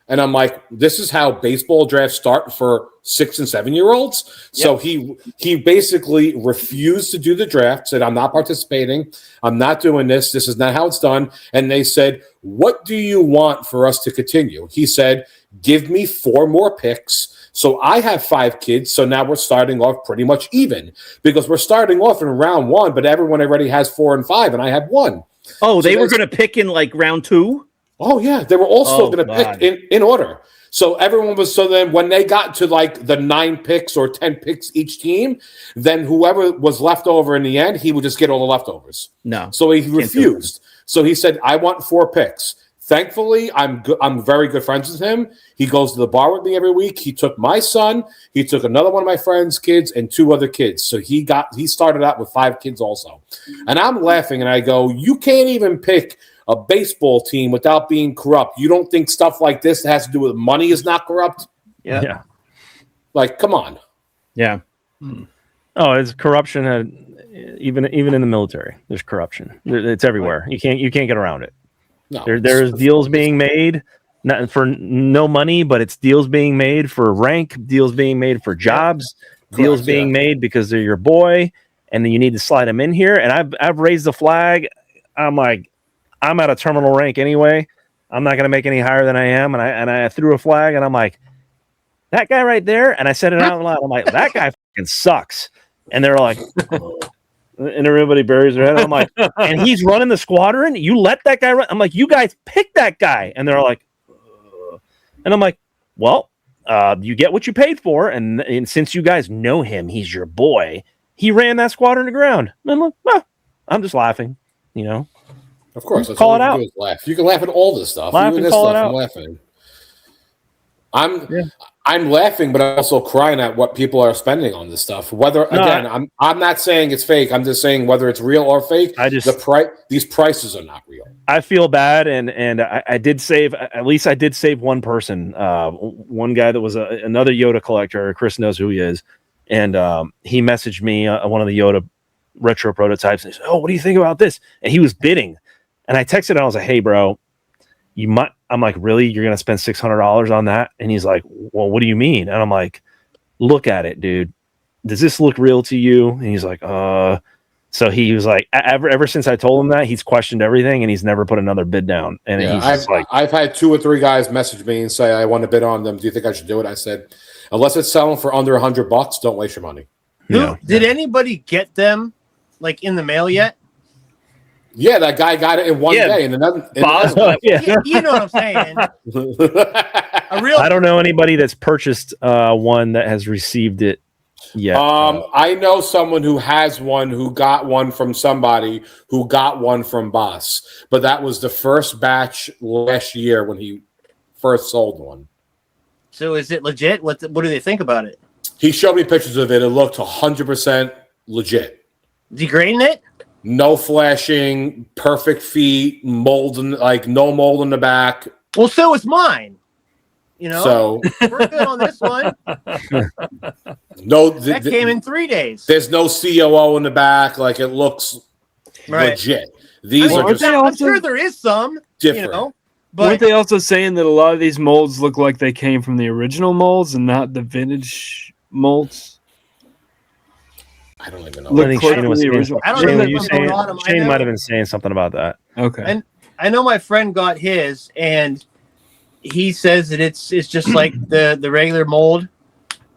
And I'm like, this is how baseball drafts start for 6 and 7-year-olds. Yep. So he basically refused to do the draft, said, I'm not participating. I'm not doing this. This is not how it's done. And they said, what do you want for us to continue? He said, give me 4 more picks. So I have 5 kids. So now we're starting off pretty much even because we're starting off in round 1, but everyone already has 4 and 5, and I have 1. Oh, so they were going to pick in like round 2? Oh, yeah. They were also going to pick in order. So everyone was, so then when they got to like the 9 picks or 10 picks each team, then whoever was left over in the end, he would just get all the leftovers. No. So he refused. So he said, I want 4 picks. Thankfully, I'm very good friends with him. He goes to the bar with me every week. He took my son, he took another one of my friends' kids, and 2 other kids. So he started out with 5 kids also. And I'm laughing and I go, you can't even pick a baseball team without being corrupt. You don't think stuff like this that has to do with money is not corrupt? Yeah. Like, come on. Yeah. Oh, it's corruption. Even in the military, there's corruption. It's everywhere. You can't get around it. No, there's deals being made, not for no money, but it's deals being made for rank, deals being made for jobs, deals being made because they're your boy, and then you need to slide them in here. And I've raised the flag. I'm like, I'm at a terminal rank anyway. I'm not going to make any higher than I am. And I threw a flag, and I'm like, that guy right there. And I said it out loud. I'm like, that guy fucking sucks. And they're like, oh. And everybody buries their head. I'm like, and he's running the squadron. You let that guy run. I'm like, you guys pick that guy. And they're like, and I'm like, well, you get what you paid for. And since you guys know him, he's your boy. He ran that squadron to ground. And I'm like, well, I'm just laughing, you know. Of course, that's call it out. Laugh. You can laugh at all this stuff. Laugh Even and this call stuff, it out. I'm laughing. I'm laughing, but also crying at what people are spending on this stuff. I'm not saying it's fake. I'm just saying whether it's real or fake. These prices are not real. I feel bad, and I did save. At least I did save one person. One guy that was another Yoda collector. Chris knows who he is, and he messaged me one of the Yoda retro prototypes. And he said, "Oh, what do you think about this?" And he was bidding. And I texted him, I was like, hey, bro, you might. I'm like, really? You're going to spend $600 on that? And he's like, well, what do you mean? And I'm like, look at it, dude. Does this look real to you? And he's like, So he was like, ever since I told him that, he's questioned everything and he's never put another bid down. And I've had 2 or 3 guys message me and say, I want to bid on them. Do you think I should do it? I said, unless it's selling for under $100, don't waste your money. Did anybody get them like in the mail yet? Yeah, that guy got it in one day, and another. You know what I'm saying? I don't know anybody that's purchased one that has received it yet. I know someone who has one, who got one from somebody, who got one from Boss, but that was the first batch last year when he first sold one. So is it legit? What do they think about it? He showed me pictures of it. It looked 100% legit. Degrading it? No flashing, perfect feet, mold like no mold in the back. Well, so is mine. You know, So we're good on this one. no, That came in 3 days. There's no COO in the back. Like it looks legit. These are just I'm sure there is some different. You know, but weren't they also saying that a lot of these molds look like they came from the original molds and not the vintage molds? I don't even know. Look I think close Shane to was the saying original. I don't Shane, know were you if saying, I'm on them. Shane might have been saying something about that. Okay. And I know my friend got his, and he says that it's just like the regular mold,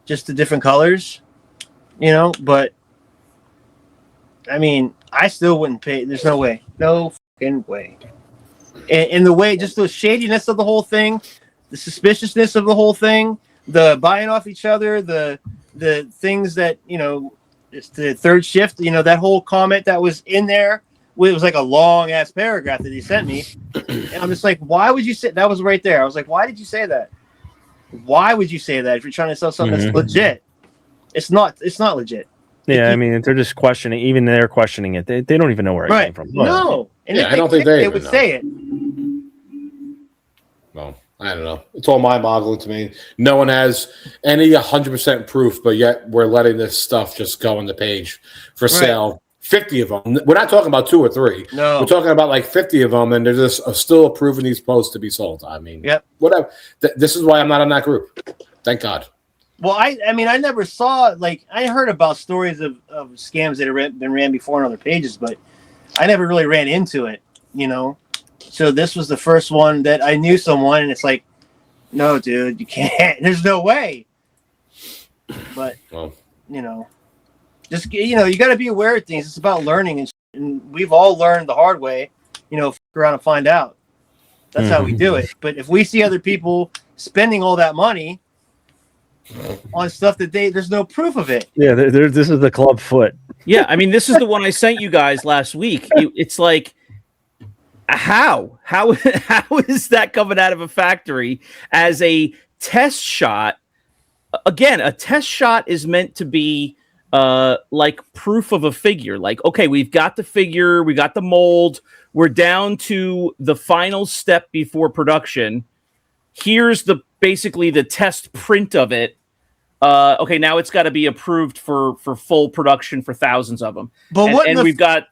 just the different colors, you know. But I mean, I still wouldn't pay. There's no way, no fucking way. And the way, just the shadiness of the whole thing, the suspiciousness of the whole thing, the buying off each other, the things that, you know, it's the third shift, you know, that whole comment that was in there, it was like a long ass paragraph that he sent me. And I'm just like, why would you say that? Was right there. I was like, why did you say that? Why would you say that if you're trying to sell something that's legit? It's not legit. Yeah, I mean, they're just questioning. Even they're questioning it. They don't even know where it came from. No. And yeah, if I don't think they would know. say it. Well, I don't know. It's all mind-boggling to me. No one has any 100% proof, but yet we're letting this stuff just go on the page for sale. 50 of them. We're not talking about 2 or 3. No. We're talking about like 50 of them, and they're just still approving these posts to be sold. I mean, whatever. This is why I'm not in that group. Thank God. Well, I mean, I never saw, like, I heard about stories of scams that have been ran before on other pages, but I never really ran into it, you know? So this was the first one that I knew someone, and it's like, no, dude, you can't. There's no way. But, you know, just, you know, you got to be aware of things. It's about learning, and we've all learned the hard way, you know, around and find out. That's how we do it. But if we see other people spending all that money on stuff that there's no proof of it. Yeah, this is the club foot. Yeah, I mean, this is the one I sent you guys last week. It's like, how is that coming out of a factory as a test shot? Again, a test shot is meant to be like proof of a figure. Like, okay, we've got the figure, we got the mold, we're down to the final step before production. Here's basically the test print of it. Okay, now it's got to be approved for full production for thousands of them. But and we've got,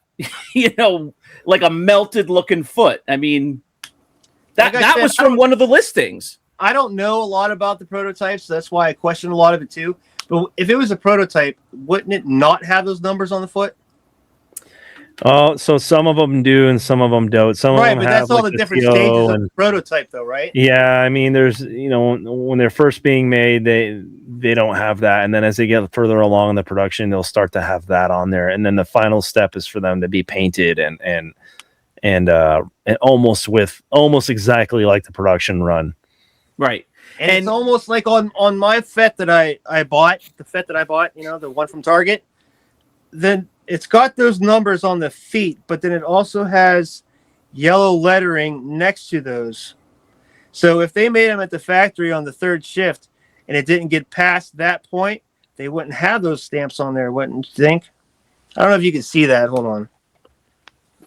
you know, like a melted looking foot. I mean, that was from one of the listings. I don't know a lot about the prototypes, so that's why I question a lot of it too. But if it was a prototype, wouldn't it not have those numbers on the foot? Oh, so some of them do and some of them don't. Some of them but have that's all like the different CO stages of and the prototype, though, right? yeah, I mean, there's, you know, when they're first being made, they don't have that, and then as they get further along in the production, they'll start to have that on there, and then the final step is for them to be painted and almost exactly like the production run. Right. And it's almost like on my Fett that I bought, the Fett that I bought, you know, the one from Target, then it's got those numbers on the feet, but then it also has yellow lettering next to those. So if they made them at the factory on the third shift and it didn't get past that point, they wouldn't have those stamps on there, wouldn't you think? I don't know if you can see that. Hold on.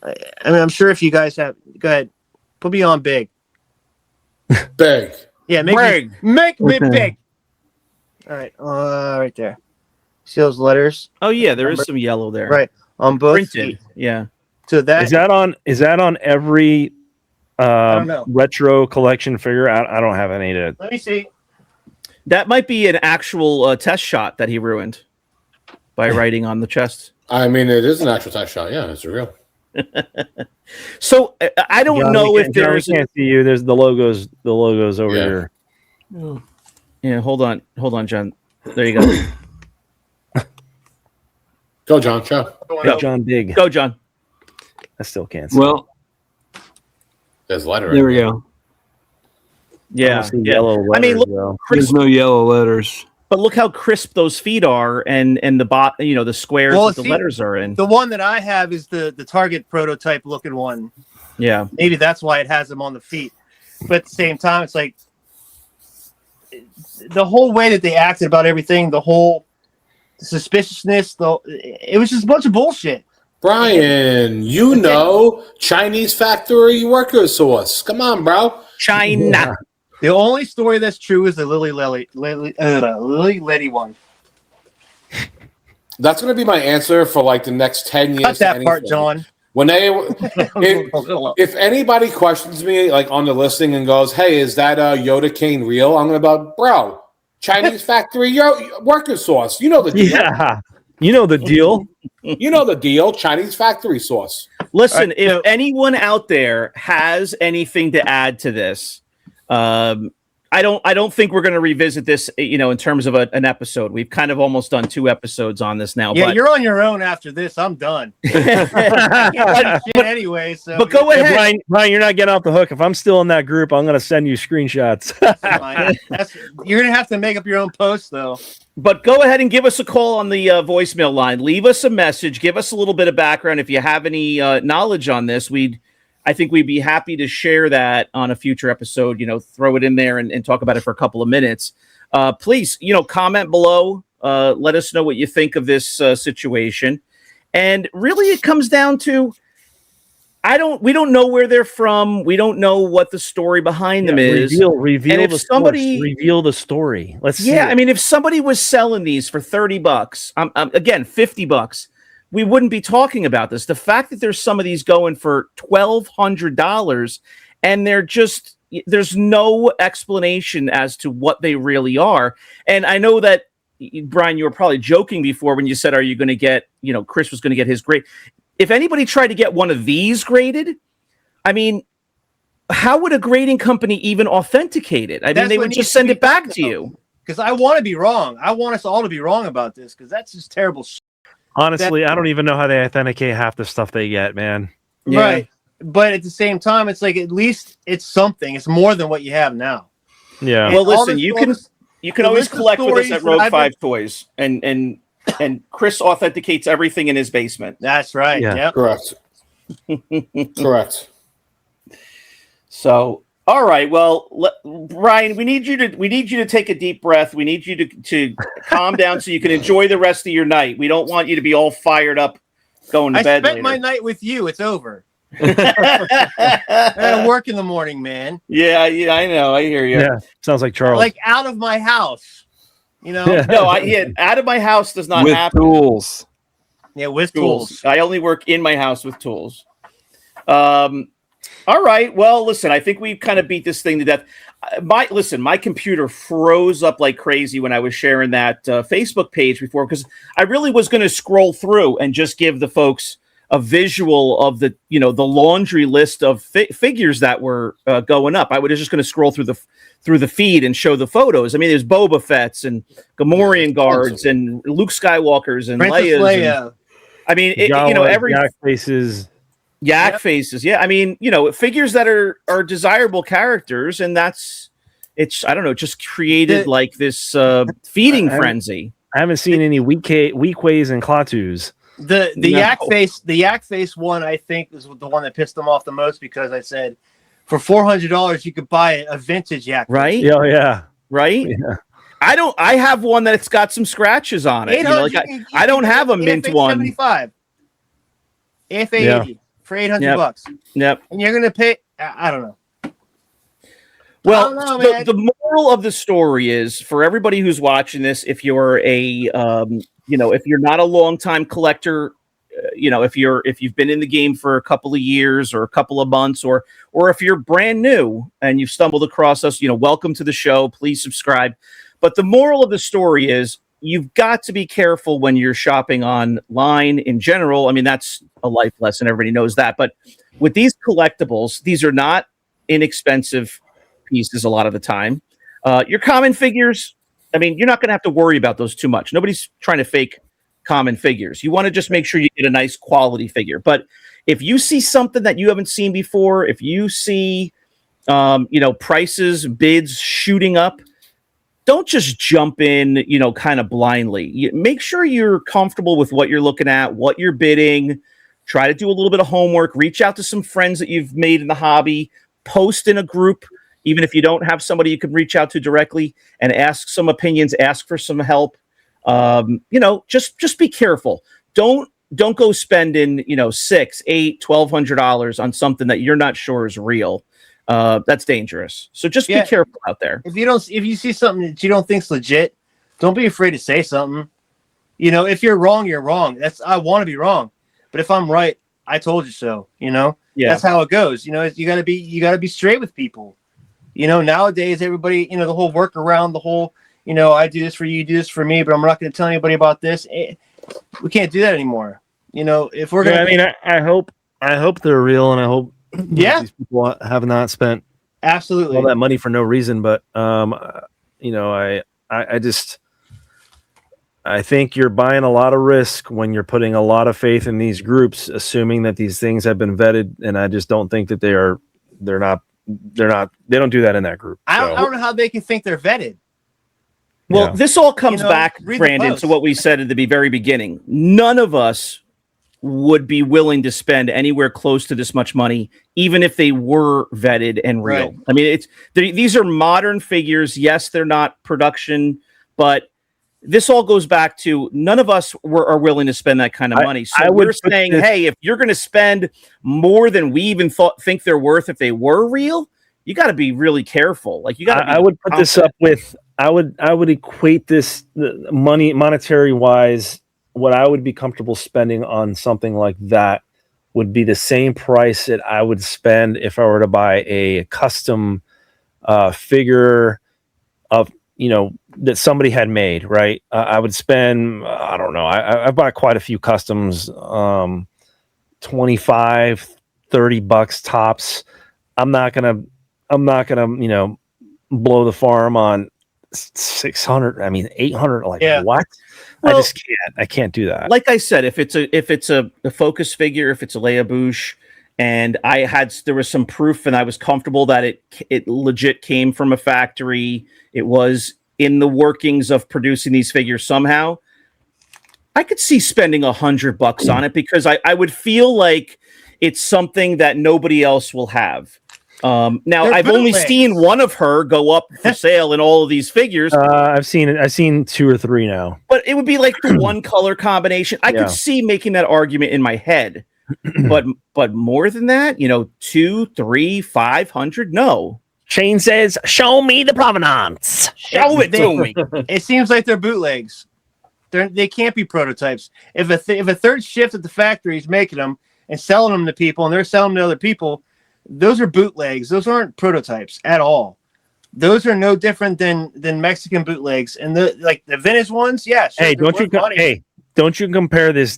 I mean, I'm sure if you guys have, go ahead, put me on big. Big. Yeah, make me big. All right, right there. See those letters? Oh yeah, there is some yellow there. Right on both Printed. feet. Yeah. So that is that on every don't know. retro collection figure? I don't have any to. Let me see. That might be an actual test shot that he ruined by writing on the chest. I mean, it is an actual test shot. Yeah, it's real. So I don't know if there's. I can't see you. There's the logos. The logos over here. Oh. Yeah, hold on, John. There you go. Go, John. Show. Go, John. Big. Go, John. I still can't see. Well, there's lettering. there we go. Yeah, see yeah. yellow I mean, letters, look, though. There's no yellow letters. but look how crisp those feet are, and the squares Well, that the see, letters are in. The one that I have is the Target prototype looking one. Yeah, Maybe that's why it has them on the feet. But at the same time, it's like the whole way that they acted about everything, the whole suspiciousness, it was just a bunch of bullshit. Brian, you know Chinese factory worker sauce. Come on, bro. China. Yeah. The only story that's true is the Lily Letty one. That's going to be my answer for like the next 10 years. Cut that part, anything. John. When if anybody questions me like on the listing and goes, "Hey, is that Yoda cane real?" I'm going to be, bro, Chinese factory worker sauce. You know the deal. Yeah, you know the deal. You know the deal. Chinese factory sauce. Listen, Right, if so- anyone out there has anything to add to this, I don't think we're going to revisit this, in terms of an episode. We've kind of almost done 2 episodes on this now. Yeah, but, you're on your own after this. I'm done. but, Shit anyway, so but go Hey, ahead. Brian, you're not getting off the hook. If I'm still in that group, I'm going to send you screenshots. you're gonna have to make up your own post though. But go ahead and give us a call on the voicemail line. Leave us a message. Give us a little bit of background. If you have any knowledge on this, I think we'd be happy to share that on a future episode. Throw it in there and talk about it for a couple of minutes. Please, comment below. Let us know what you think of this situation. And really, it comes down to we don't know where they're from. We don't know what the story behind them is. Reveal And if the somebody- source, reveal the story. Let's see. Yeah, it. I mean, if somebody was selling these for $30, again, $50, we wouldn't be talking about this. The fact that there's some of these going for $1,200 and there's no explanation as to what they really are. And I know that, Brian, you were probably joking before when you said, are you going to get, Chris was going to get his grade. If anybody tried to get one of these graded, I mean, how would a grading company even authenticate it? I mean, That's they what would needs just to send be it back done, to though. you. Because I want to be wrong. I want us all to be wrong about this because that's just terrible shit. Honestly, I don't even know how they authenticate half the stuff they get, man. Yeah. Right. But at the same time, it's like at least it's something. It's more than what you have now. Yeah. Well, And all listen, this- you all can this- you can the always list of collect with us stories at that Rogue I've 5 Toys, and Chris authenticates everything in his basement. That's right. Yeah. Yep. Correct. Correct. So, all right, well, Brian, we need you to take a deep breath. We need you to calm down so you can enjoy the rest of your night. We don't want you to be all fired up going to I bed spent later. my night with you. It's over. I gotta work in the morning, man. Yeah, I know. I hear you. Yeah. Sounds like Charles. Like out of my house. Yeah. No, out of my house does not With happen. tools. Yeah, with Tools. tools. I only work in my house with tools. All right. Well, listen, I think we've kind of beat this thing to death. My computer froze up like crazy when I was sharing that Facebook page before, because I really was going to scroll through and just give the folks a visual of the laundry list of figures that were going up. I was just going to scroll through the feed and show the photos. I mean, there's Boba Fett's and Gamorrean guards and Luke Skywalker's and Princess Leia's. Leia. I mean, Jawas, every Yak faces. Yak Yep. faces. Yeah, I mean, figures that are desirable characters, and it's I don't know, just created like this feeding frenzy. I haven't seen any weakways and Klatus. The No. yak face one, I think, is the one that pissed them off the most because I said for $400 you could buy a vintage yak. Right? Yeah, yeah. Right? Yeah. I have one that's got some scratches on it. I don't have a mint one. 75. AFA80 for $800. Yep. And you're gonna pay. I don't know. Well, I don't know, man. the moral of the story is for everybody who's watching this, if you're if you're not a longtime collector, if you've been in the game for a couple of years or a couple of months, or if you're brand new and you've stumbled across us, welcome to the show. Please subscribe. But the moral of the story is you've got to be careful when you're shopping online in general. I mean, that's a life lesson. Everybody knows that. But with these collectibles, these are not inexpensive pieces a lot of the time. Your common figures, I mean, you're not going to have to worry about those too much. Nobody's trying to fake common figures. You want to just make sure you get a nice quality figure. But if you see something that you haven't seen before, if you see Prices, bids shooting up. Don't just jump in, kind of blindly. Make sure you're comfortable with what you're looking at, what you're bidding. Try to do a little bit of homework. Reach out to some friends that you've made in the hobby. Post in a group, even if you don't have somebody you can reach out to directly, and ask some opinions, ask for some help. Just be careful. Don't go spending, $600, $800, $1,200 on something that you're not sure is real. That's dangerous. So just be careful out there. If you see something that you don't think's legit, don't be afraid to say something. If you're wrong, you're wrong. I want to be wrong, but if I'm right, I told you so. That's how it goes. You gotta be straight with people. Nowadays everybody, the whole workaround, the whole, I do this for you, you do this for me, but I'm not going to tell anybody about this. We can't do that anymore. If we're gonna, I hope they're real, and I hope these people have not spent absolutely all that money for no reason. But I think you're buying a lot of risk when you're putting a lot of faith in these groups, assuming that these things have been vetted, and I just don't think that they don't do that in that group. I don't know how they can think they're vetted. Well, this all comes back, Brandon, to what we said at the very beginning. None of us would be willing to spend anywhere close to this much money, even if they were vetted and real. Right. I mean, these are modern figures. Yes, they're not production, but this all goes back to none of us are willing to spend that kind of money. So we're saying, hey, if you're going to spend more than we even think they're worth, if they were real, you got to be really careful. Like you got to. I would put this up with. I would equate this monetary wise. What I would be comfortable spending on something like that would be the same price that I would spend if I were to buy a custom figure of that somebody had made, right? I would spend, I don't know. I bought quite a few customs, $25, $30 tops. I'm not gonna, blow the farm on 600. I mean, 800. What? Well, I can't do that. Like I said, if it's a focus figure, if it's a Leia Bouche, and there was some proof, and I was comfortable that it legit came from a factory. It was in the workings of producing these figures somehow. I could see spending $100 on it because I would feel like it's something that nobody else will have. Now I've only seen one of her go up for sale in all of these figures. I've seen 2 or 3 now, but it would be like the one color combination. I could see making that argument in my head, but more than that, 2, 3, 500, no. Shane says, "Show me the provenance. Show it to me." It seems like they're bootlegs. They can't be prototypes. If a third shift at the factory is making them and selling them to people, and they're selling them to other people, those are bootlegs. Those aren't prototypes at all. Those are no different than Mexican bootlegs. And the vintage ones, yeah. Sure, don't you compare this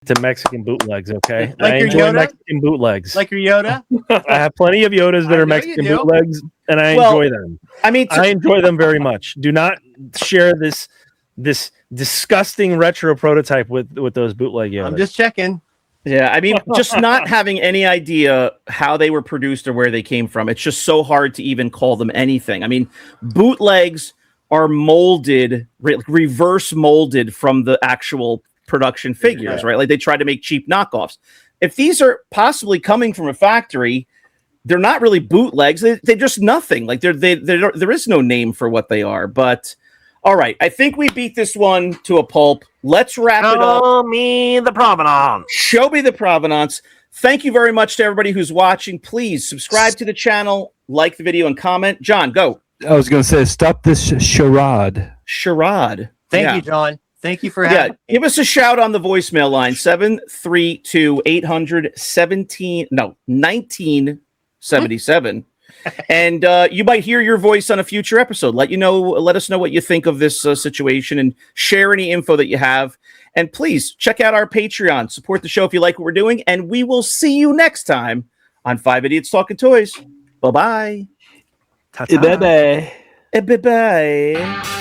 to Mexican bootlegs, okay? Like I your enjoy Yoda? Mexican bootlegs. Like your Yoda? I have plenty of Yodas that are Mexican bootlegs, and I enjoy them. I mean, I enjoy them very much. Do not share this disgusting retro prototype with those bootleg Yodas. I'm just checking. Yeah, I mean, just not having any idea how they were produced or where they came from. It's just so hard to even call them anything. I mean, bootlegs are molded, reverse molded from the actual production figures, right? Like they try to make cheap knockoffs. If these are possibly coming from a factory, they're not really bootlegs. They're just nothing. Like there is no name for what they are. But all right, I think we beat this one to a pulp. Let's wrap it up. Show me the provenance. Show me the provenance. Thank you very much to everybody who's watching. Please subscribe to the channel, like the video, and comment. John, go. I was going to say, stop this charade. Charade. Thank you, John. Thank you for having me. Give us a shout on the voicemail line, 732-800-1977. And you might hear your voice on a future episode. Let us know what you think of this situation, and share any info that you have. And please check out our Patreon. Support the show if you like what we're doing. And we will see you next time on 5 Idiots Talking Toys. Bye-bye. Bye-bye. Bye-bye.